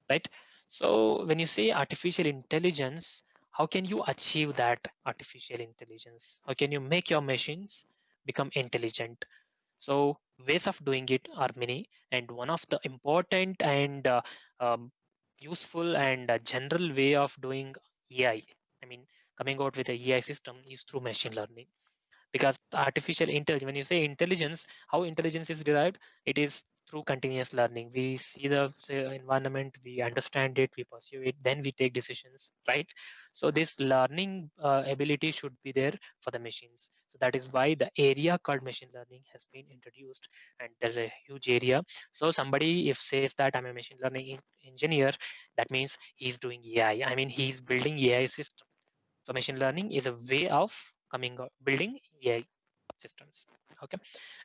right? So when you say artificial intelligence, how can you achieve that artificial intelligence? How can you make your machines become intelligent? So ways of doing it are many, and one of the important and um, useful and general way of doing AI, I mean, coming out with a AI system is through machine learning. Because artificial intelligence, when you say intelligence, how intelligence is derived, it is through continuous learning. We see the environment, we understand it, we pursue it, then we take decisions, right? So this learning ability should be there for the machines. So that is why the area called machine learning has been introduced, and there's a huge area. So somebody if says that I'm a machine learning engineer, that means he's doing AI, I mean he's building AI system. So machine learning is a way of building AI systems. Okay,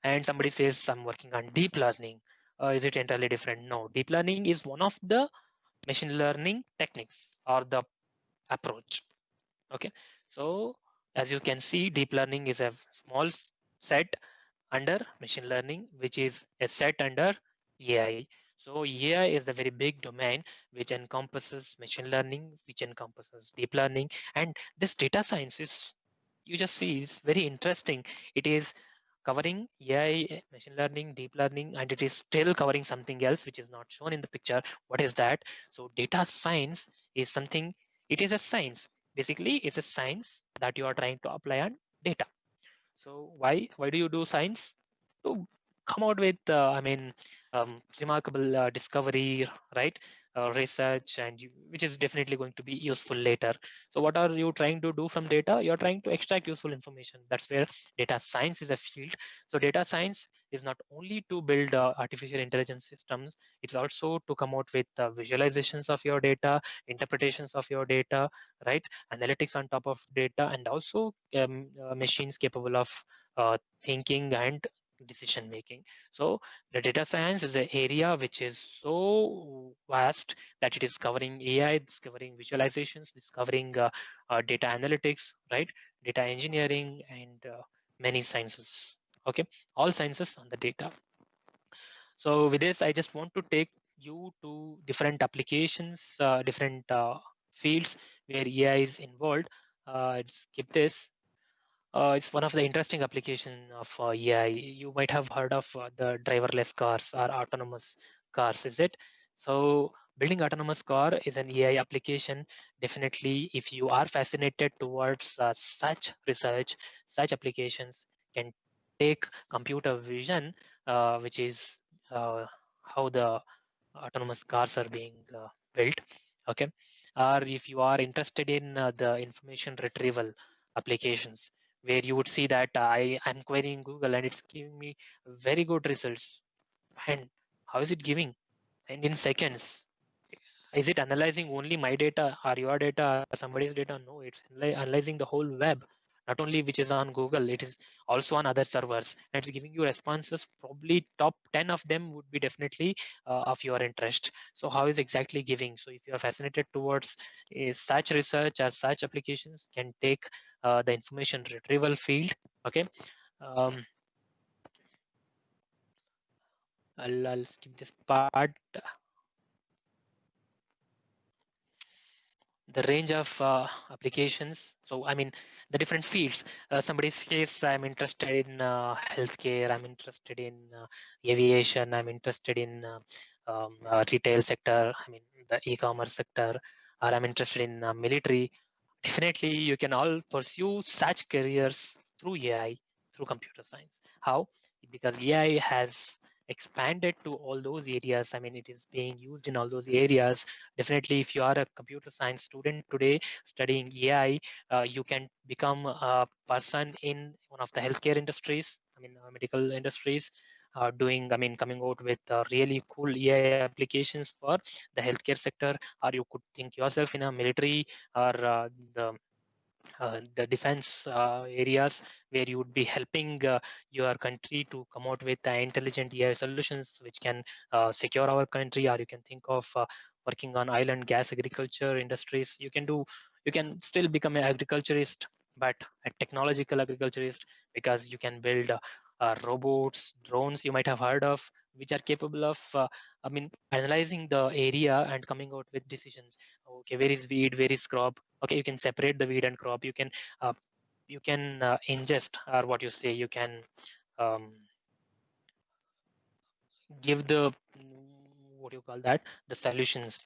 and somebody says I'm working on deep learning. Is it entirely different? No, deep learning is one of the machine learning techniques or the approach. Okay, so as you can see, deep learning is a small set under machine learning, which is a set under AI. So AI is a very big domain which encompasses machine learning, which encompasses deep learning, and this data science is, you just see, it's very interesting. It is covering AI, machine learning, deep learning, and it is still covering something else which is not shown in the picture. What is that? So data science is something, it is a science. Basically, it's a science that you are trying to apply on data. So why do you do science? To come out with remarkable discovery, right? Research, and which is definitely going to be useful later. So what are you trying to do from data? You're trying to extract useful information. That's where data science is a field. So data science is not only to build artificial intelligence systems, it's also to come out with visualizations of your data, interpretations of your data, right? Analytics on top of data, and also machines capable of thinking and decision making. So the data science is an area which is so vast that it is covering AI, it's covering visualizations, it's covering data analytics, right? Data engineering and many sciences. Okay, all sciences on the data. So with this, I just want to take you to different applications, different fields where AI is involved. Skip this. It's one of the interesting application of AI. You might have heard of the driverless cars or autonomous cars, is it? So building autonomous car is an AI application. Definitely, if you are fascinated towards such research, such applications can take computer vision, which is uh, how the autonomous cars are being built. Okay, or if you are interested in the information retrieval applications, where you would see that I am querying Google and it's giving me very good results. And how is it giving? And in seconds, is it analyzing only my data or your data or somebody's data? No, it's analyzing the whole web, not only which is on Google, it is also on other servers, and it's giving you responses. Probably top 10 of them would be definitely of your interest. So how is exactly giving? So if you are fascinated towards such research or such applications, can take the information retrieval field. Okay. um, I'll skip this part. The range of applications. So I mean the different fields. Somebody's case, I'm interested in healthcare, I'm interested in aviation, I'm interested in retail sector, I mean the e-commerce sector, or I'm interested in military. Definitely you can all pursue such careers through AI, through computer science. How? Because AI has expanded to all those areas. I mean, it is being used in all those areas. Definitely, if you are a computer science student today studying AI, you can become a person in one of the healthcare industries, I mean, medical industries, doing, I mean, coming out with really cool AI applications for the healthcare sector, or you could think yourself in a military or the defense areas, where you would be helping your country to come out with intelligent AI solutions which can secure our country, or you can think of working on oil and gas agriculture industries. You can still become an agriculturist, but a technological agriculturist, because you can build robots, drones you might have heard of, which are capable of I mean analyzing the area and coming out with decisions. Okay, where is weed, where is crop? Okay, you can separate the weed and crop. You can ingest, or what you say, you can um, give the what do you call that, the solutions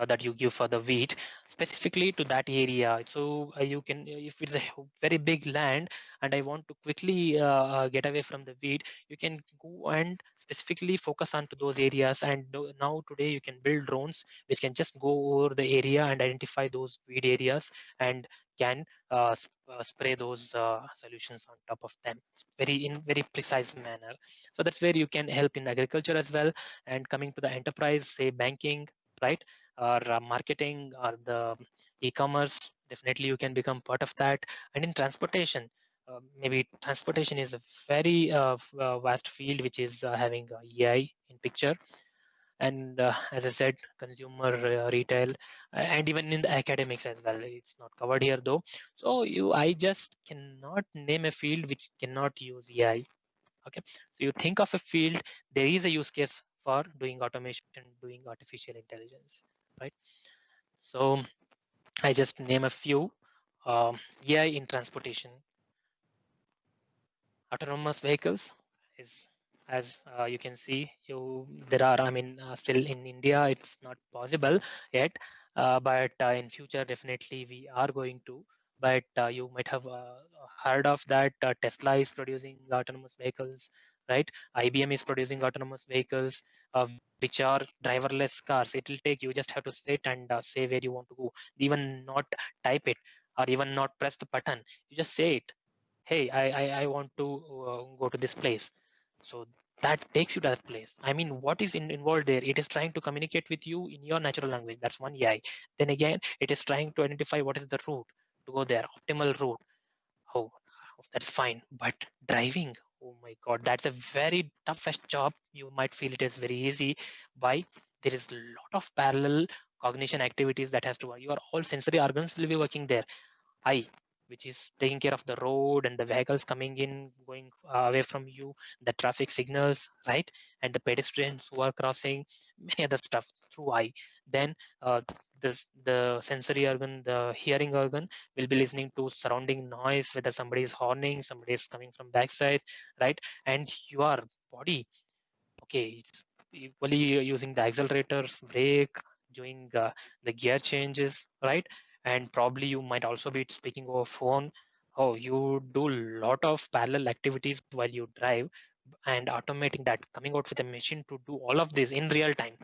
that you give for the wheat specifically to that area. So you can, if it's a very big land and I want to quickly get away from the wheat, you can go and specifically focus on to those areas. And now today you can build drones which can just go over the area and identify those weed areas, and can spray those solutions on top of them in very precise manner. So that's where you can help in agriculture as well. And coming to the enterprise, say banking, right, or marketing, or the e-commerce, definitely you can become part of that. And in transportation, maybe transportation is a very vast field which is having AI in picture. And as I said, consumer retail, and even in the academics as well. It's not covered here though. So I just cannot name a field which cannot use AI. Okay, so you think of a field, there is a use case for doing automation, doing artificial intelligence, right? So I just name a few. AI in transportation, autonomous vehicles is, as you can see, there are, I mean, still in India it's not possible yet, but in future definitely we are going to. But you might have heard of that Tesla is producing autonomous vehicles, right? IBM is producing autonomous vehicles, which are driverless cars. It will take, you just have to sit and say where you want to go, even not type it, or even not press the button. You just say it, hey, I want to go to this place. So that takes you to that place. I mean, what is involved there? It is trying to communicate with you in your natural language. That's one AI. Then again, it is trying to identify what is the route to go there, optimal route. Oh, that's fine. But driving, oh my God, that's a very toughest job. You might feel it is very easy. Why? There is a lot of parallel cognition activities that has to work. Your all sensory organs will be working there. Eye, which is taking care of the road and the vehicles coming in, going away from you, the traffic signals, right? And the pedestrians who are crossing, many other stuff through eye. Then uh, the sensory organ, the hearing organ, will be listening to surrounding noise, whether somebody is horning, somebody is coming from backside, right? And your body, okay, it's equally using the accelerators, brake, doing the gear changes, right? And probably you might also be speaking over phone. Oh, you do a lot of parallel activities while you drive, and automating that, coming out with a machine to do all of this in real time.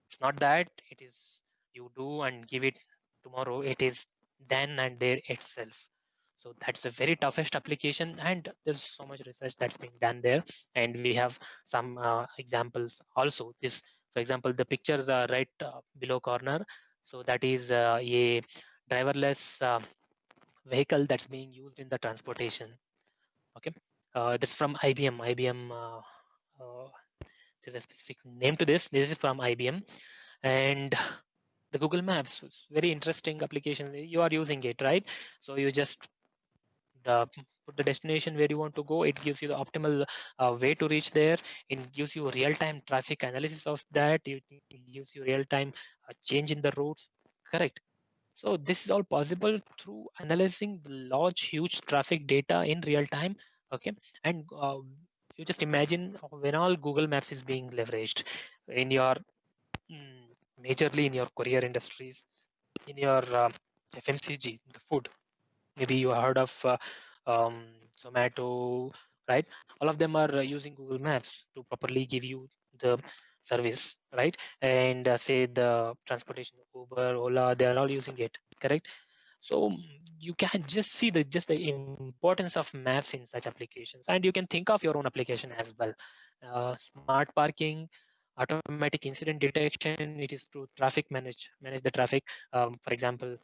It's not that it is you do and give it tomorrow. It is then and there itself. So that's the very toughest application, and there's so much research that's being done there. And we have some examples also. This, for example, the picture right below corner. So that is a driverless vehicle that's being used in the transportation. Okay, that's from IBM. Uh, there's a specific name to this. This is from IBM, and the Google Maps. It's very interesting application. You are using it, right? So you just put the destination where you want to go. It gives you the optimal way to reach there. It gives you real-time traffic analysis of that. It gives you real-time change in the routes. Correct. So this is all possible through analyzing the large, huge traffic data in real time. Okay, and you just imagine when all Google Maps is being leveraged in your majorly in your courier industries, in your FMCG, the food. Maybe you heard of um, Zomato, right? All of them are using Google Maps to properly give you the service, right? And say the transportation, Uber, Ola, they are all using it, correct? So you can just see the importance of maps in such applications, and you can think of your own application as well. Smart parking, automatic incident detection. It is to traffic manage the traffic. For example,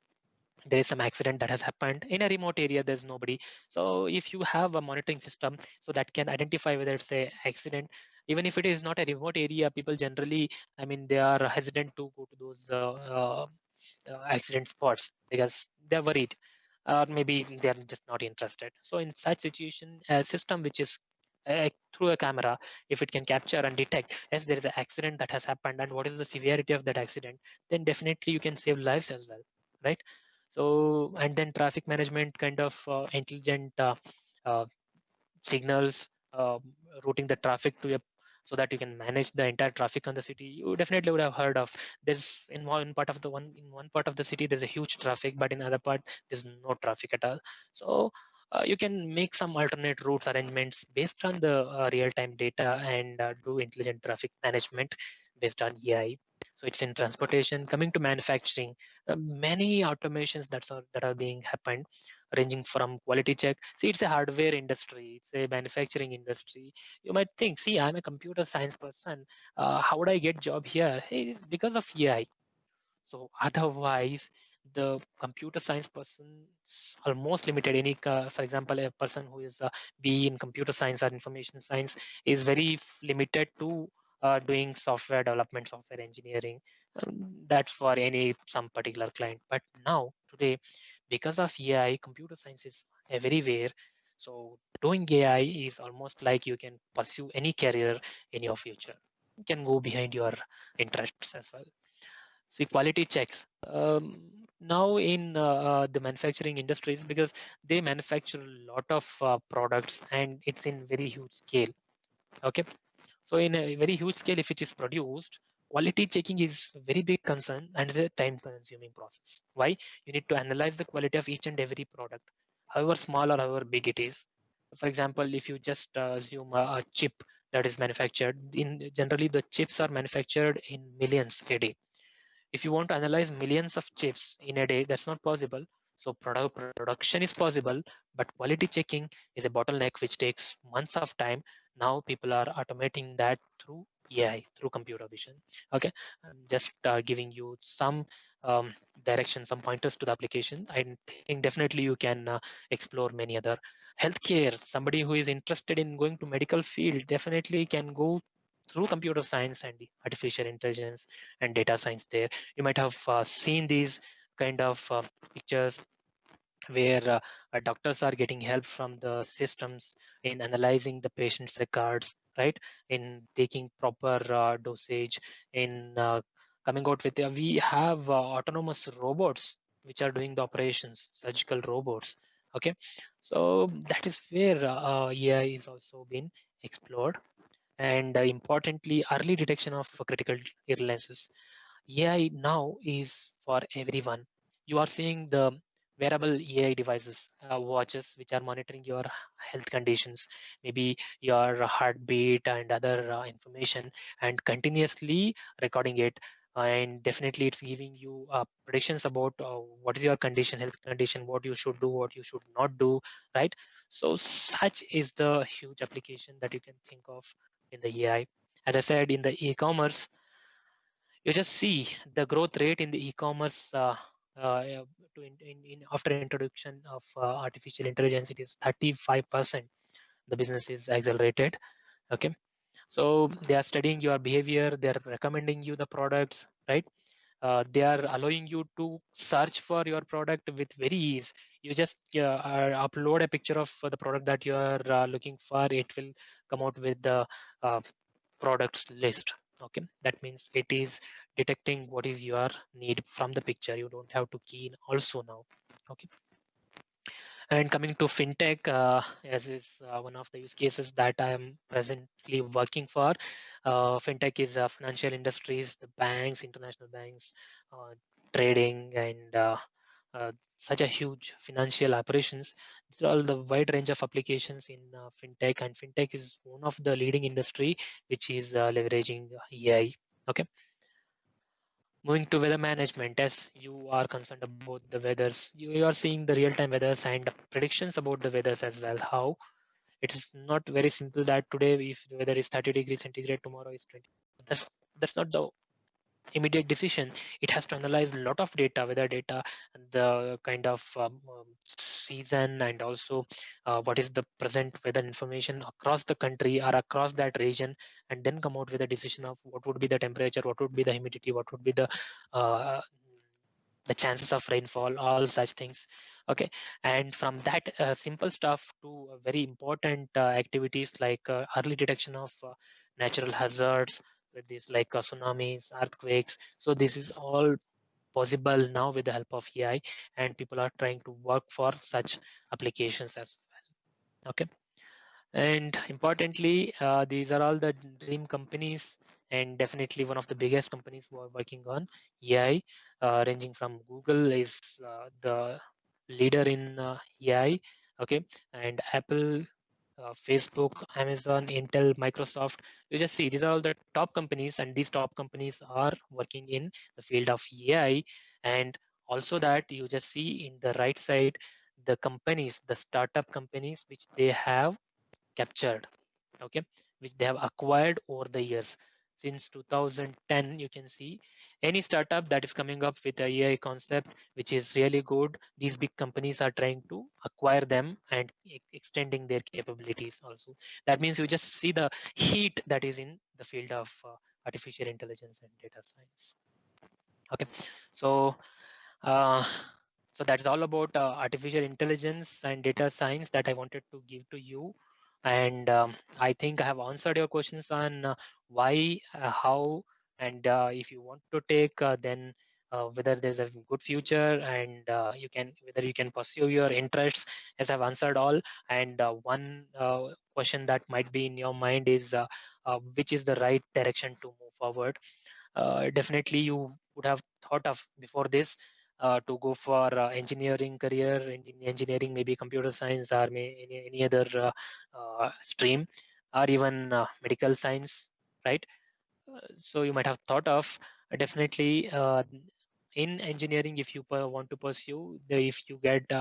there is some accident that has happened in a remote area, there's nobody. So if you have a monitoring system so that can identify whether it's a accident, even if it is not a remote area, people generally, I mean, they are hesitant to go to those accident spots because they're worried, or maybe they're just not interested. So in such situation, a system which is through a camera, if it can capture and detect, yes, there is an accident that has happened and what is the severity of that accident, then definitely you can save lives as well, right? So, and then traffic management kind of intelligent uh, signals, routing the traffic to a, so that you can manage the entire traffic on the city. You definitely would have heard of this in one part of the one part of the city there's a huge traffic, but in other part there's no traffic at all. So you can make some alternate routes arrangements based on the real-time data and do intelligent traffic management based on AI. So it's in transportation. Coming to manufacturing, many automations that are being happened, ranging from quality check. See, it's a hardware industry, it's a manufacturing industry. You might think, see, I'm a computer science person. How would I get job here? Hey, it's because of AI. So otherwise, the computer science person is almost limited. For example, a person who is B in computer science or information science is very limited to doing software development, software engineering. That's for some particular client. But now today, because of AI, computer science is everywhere. So doing AI is almost like you can pursue any career in your future. You can go behind your interests as well. See, quality checks. Now in the manufacturing industries, because they manufacture a lot of products and it's in very huge scale. Okay, so in a very huge scale, if it is produced, quality checking is a very big concern and it's a time-consuming process. Why? You need to analyze the quality of each and every product, however small or however big it is. For example, if you just assume a chip that is manufactured, in generally the chips are manufactured in millions a day. If you want to analyze millions of chips in a day, that's not possible. So production is possible, but quality checking is a bottleneck which takes months of time. Now people are automating that through AI through computer vision. Okay, I'm just giving you some direction, some pointers to the application. I think definitely you can explore many other. Healthcare, somebody who is interested in going to medical field definitely can go through computer science and the artificial intelligence and data science there. You might have seen these kind of pictures where doctors are getting help from the systems in analyzing the patient's records, right? In taking proper dosage, in coming out with, we have autonomous robots which are doing the operations, surgical robots. Okay, so that is where AI is also been explored. And importantly, early detection of critical illnesses. AI now is for everyone. You are seeing the wearable AI devices, watches, which are monitoring your health conditions, maybe your heartbeat and other information, and continuously recording it. And definitely, it's giving you predictions about what is your condition, health condition, what you should do, what you should not do, right? So, such is the huge application that you can think of in the AI. As I said, in the e-commerce, you just see the growth rate in the e-commerce uh, after introduction of artificial intelligence. It is 35%. The business is accelerated. Okay, so they are studying your behavior, they are recommending you the products, right? They are allowing you to search for your product with very ease. You just upload a picture of the product that you are looking for. It will come out with the uh, products list. Okay, that means it is detecting what is your need from the picture. You don't have to key in also now. Okay, and coming to fintech, as is one of the use cases that I am presently working for. Fintech is financial industries, the banks, international banks, trading, and such a huge financial operations. These are all the wide range of applications in fintech, and fintech is one of the leading industry which is leveraging AI. Okay. Moving to weather management, as you are concerned about the weathers, you are seeing the real-time weathers and predictions about the weathers as well. How it is not very simple that today if the weather is 30 degrees centigrade, tomorrow is 20. That's not the immediate decision. It has to analyze a lot of data, weather data, and the kind of season, and also what is the present weather information across the country or across that region, and then come out with a decision of what would be the temperature, what would be the humidity, what would be uh, the chances of rainfall, all such things. Okay, and from that simple stuff to very important activities like early detection of natural hazards, with this like tsunamis, earthquakes. So this is all possible now with the help of AI, and people are trying to work for such applications as well. Okay, and importantly, these are all the dream companies, and definitely one of the biggest companies who are working on AI, ranging from Google is the leader in AI, okay, and Apple, Facebook, Amazon, Intel, Microsoft. You just see these are all the top companies, and these top companies are working in the field of AI. And also that you just see in the right side the companies, the startup companies which they have captured, okay, which they have acquired over the years. Since 2010, you can see any startup that is coming up with a AI concept which is really good, these big companies are trying to acquire them and extending their capabilities also. That means you just see the heat that is in the field of artificial intelligence and data science. Okay, so uh, so that's all about artificial intelligence and data science that I wanted to give to you. And I think I have answered your questions on why, how, and if you want to take, then whether there's a good future, and you can, whether you can pursue your interests, as I've answered all. And one question that might be in your mind is which is the right direction to move forward. Definitely you would have thought of before this to go for engineering career, engineering, maybe computer science, or any other stream, or even medical science, right? So you might have thought of definitely in engineering, if you want to pursue, if you get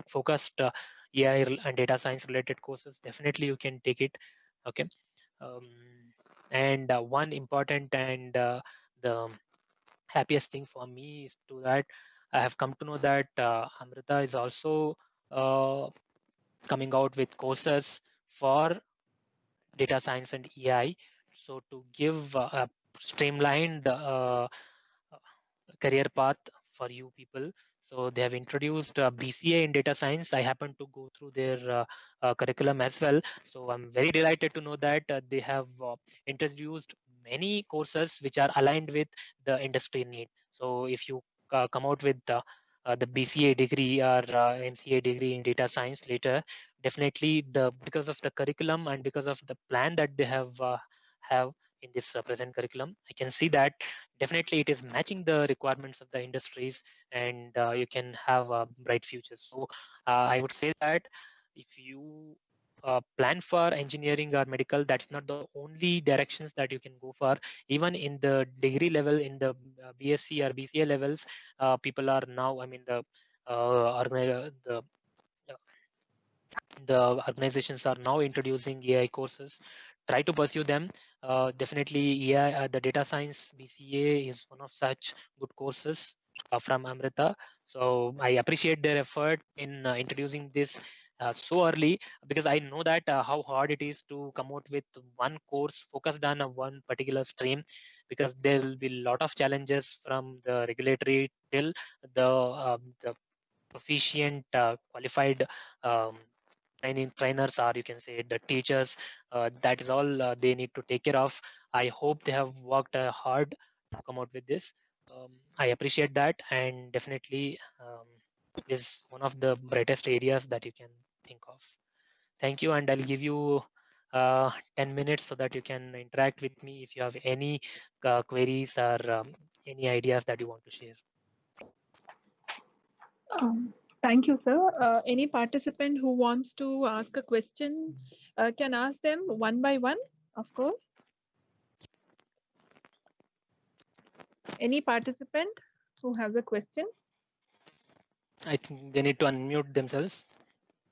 focused AI and data science related courses, definitely you can take it. Okay. Um, And one important and the happiest thing for me is to that I have come to know that Amrita is also coming out with courses for data science and AI. So to give a streamlined career path for you people. So they have introduced BCA in data science. I happen to go through their curriculum as well. So I'm very delighted to know that they have introduced many courses which are aligned with the industry need. So if you come out with the BCA degree or MCA degree in data science later, definitely the because of the curriculum and because of the plan that they have in this present curriculum, I can see that definitely it is matching the requirements of the industries, and you can have a bright future. So I would say that if you plan for engineering or medical, that's not the only directions that you can go for. Even in the degree level, in the BSc or BCA levels, people are now, I mean, the organizations are now introducing AI courses. Try to pursue them. Definitely, AI, the data science BCA is one of such good courses from Amrita. So I appreciate their effort in introducing this so early, because I know that how hard it is to come out with one course focused on a one particular stream, because there will be a lot of challenges from the regulatory till the proficient qualified um, trainers, or you can say the teachers. That is all they need to take care of. I hope they have worked hard to come out with this. I appreciate that, and definitely this is one of the brightest areas that you can think of. Thank you, and I'll give you 10 minutes so that you can interact with me if you have any queries or any ideas that you want to share. Thank you, sir. Any participant who wants to ask a question can ask them one by one, of course. Any participant who has a question? I think they need to unmute themselves.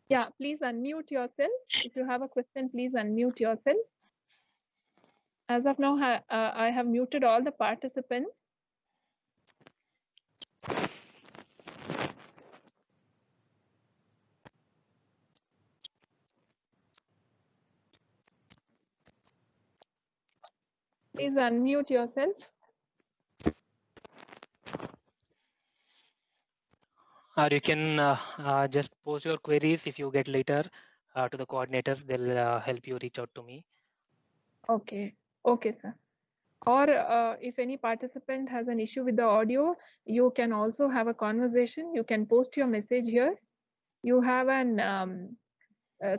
Yeah, please unmute yourself. If you have a question, please unmute yourself. As of now, I have muted all the participants. Please unmute yourself. Or you can just post your queries if you get later to the coordinators. They'll help you reach out to me. Okay. Okay, sir. Or if any participant has an issue with the audio, you can also have a conversation. You can post your message here. You have an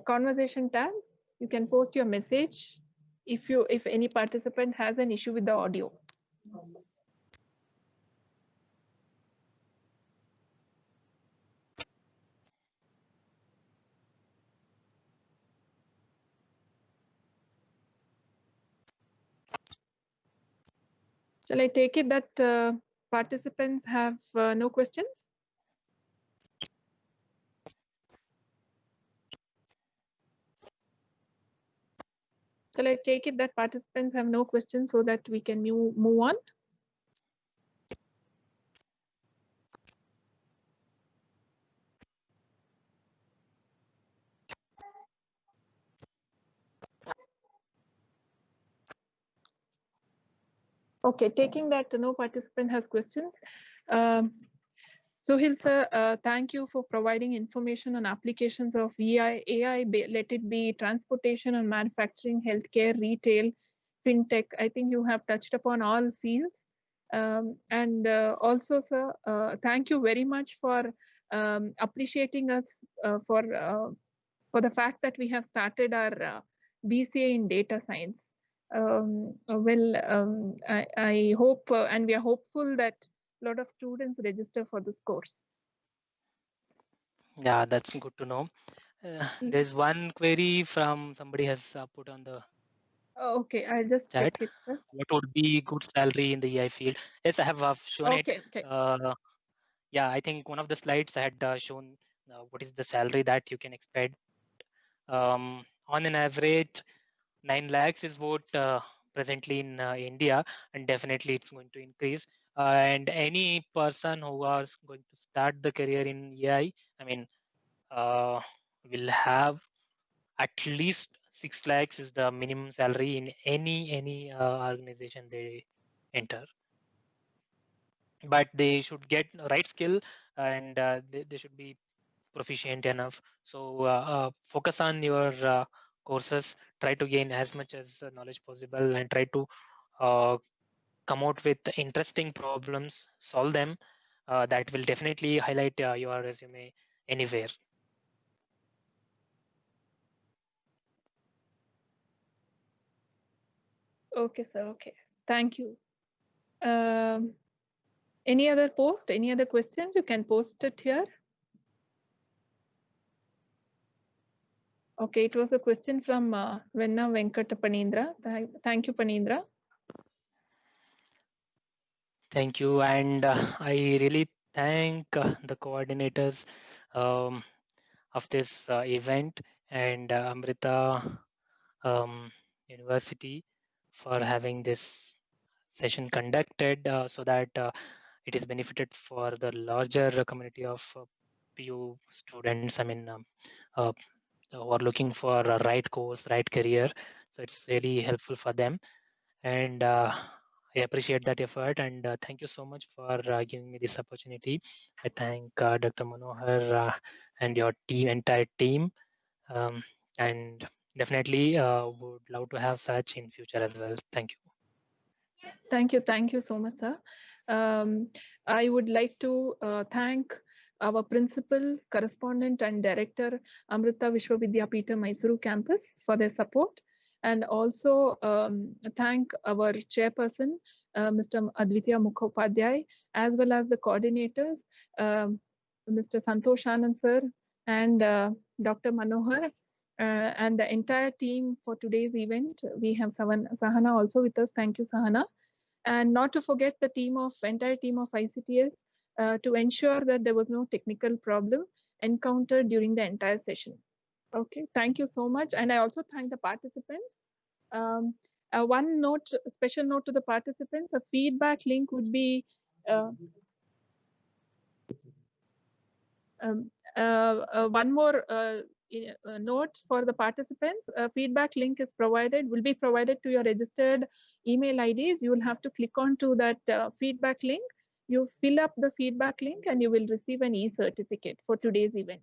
conversation tab. You can post your message if any participant has an issue with the audio. Shall I take it that participants have no questions? Shall I take it that participants have no questions so that we can move on? Okay, taking that no participant has questions. Sohil sir, thank you for providing information on applications of AI, let it be transportation and manufacturing, healthcare, retail, fintech. I think you have touched upon all fields. And also, sir, thank you very much for appreciating us for the fact that we have started our BCA in data science. I hope and we are hopeful that a lot of students register for this course. Yeah, that's good to know. There's one query from somebody has put on the Okay, I'll just chat. check it, sir. What would be good salary in the AI field? Yes, I have shown it. Okay. Yeah, I think one of the slides I had shown what is the salary that you can expect. On an average, 9 lakhs is what presently in India, and definitely it's going to increase. And any person who is going to start the career in AI, I mean, will have at least 6 lakhs is the minimum salary in any organization they enter. But they should get right skill, and they should be proficient enough. So focus on your courses, try to gain as much as knowledge possible, and try to uh, come out with interesting problems, solve them. That will definitely highlight your resume anywhere. Okay, sir. Okay. Thank you. Any other post? Any other questions? You can post it here. Okay, it was a question from Venna Venkata Panindra. Thank you, Panindra. Thank you, and I really thank the coordinators um, of this event, and Amrita University for having this session conducted, so that it is benefited for the larger community of PU students. I mean, uh, who are looking for a right course, right career. So it's really helpful for them, and I appreciate that effort. And thank you so much for giving me this opportunity. I thank Dr. Manohar and your team, entire team, and definitely would love to have such in future as well. Thank you. Thank you so much, sir. I would like to thank our principal, correspondent, and director, Amrita Vishwa Vidyapeetham Mysuru campus, for their support, and also thank our chairperson, Mr. Advitya Mukhopadhyay, as well as the coordinators, Mr. Santosh Anand sir and Dr. Manohar. And the entire team for today's event. We have Sahana also with us. Thank you, Sahana. And not to forget the entire team of ICTS to ensure that there was no technical problem encountered during the entire session. Okay, thank you so much. And I also thank the participants. One note, special note to the participants, a feedback link would be one more note for the participants. A feedback link will be provided to your registered email IDs. You will have to click on to that feedback link. You fill up the feedback link and you will receive an e-certificate for today's event.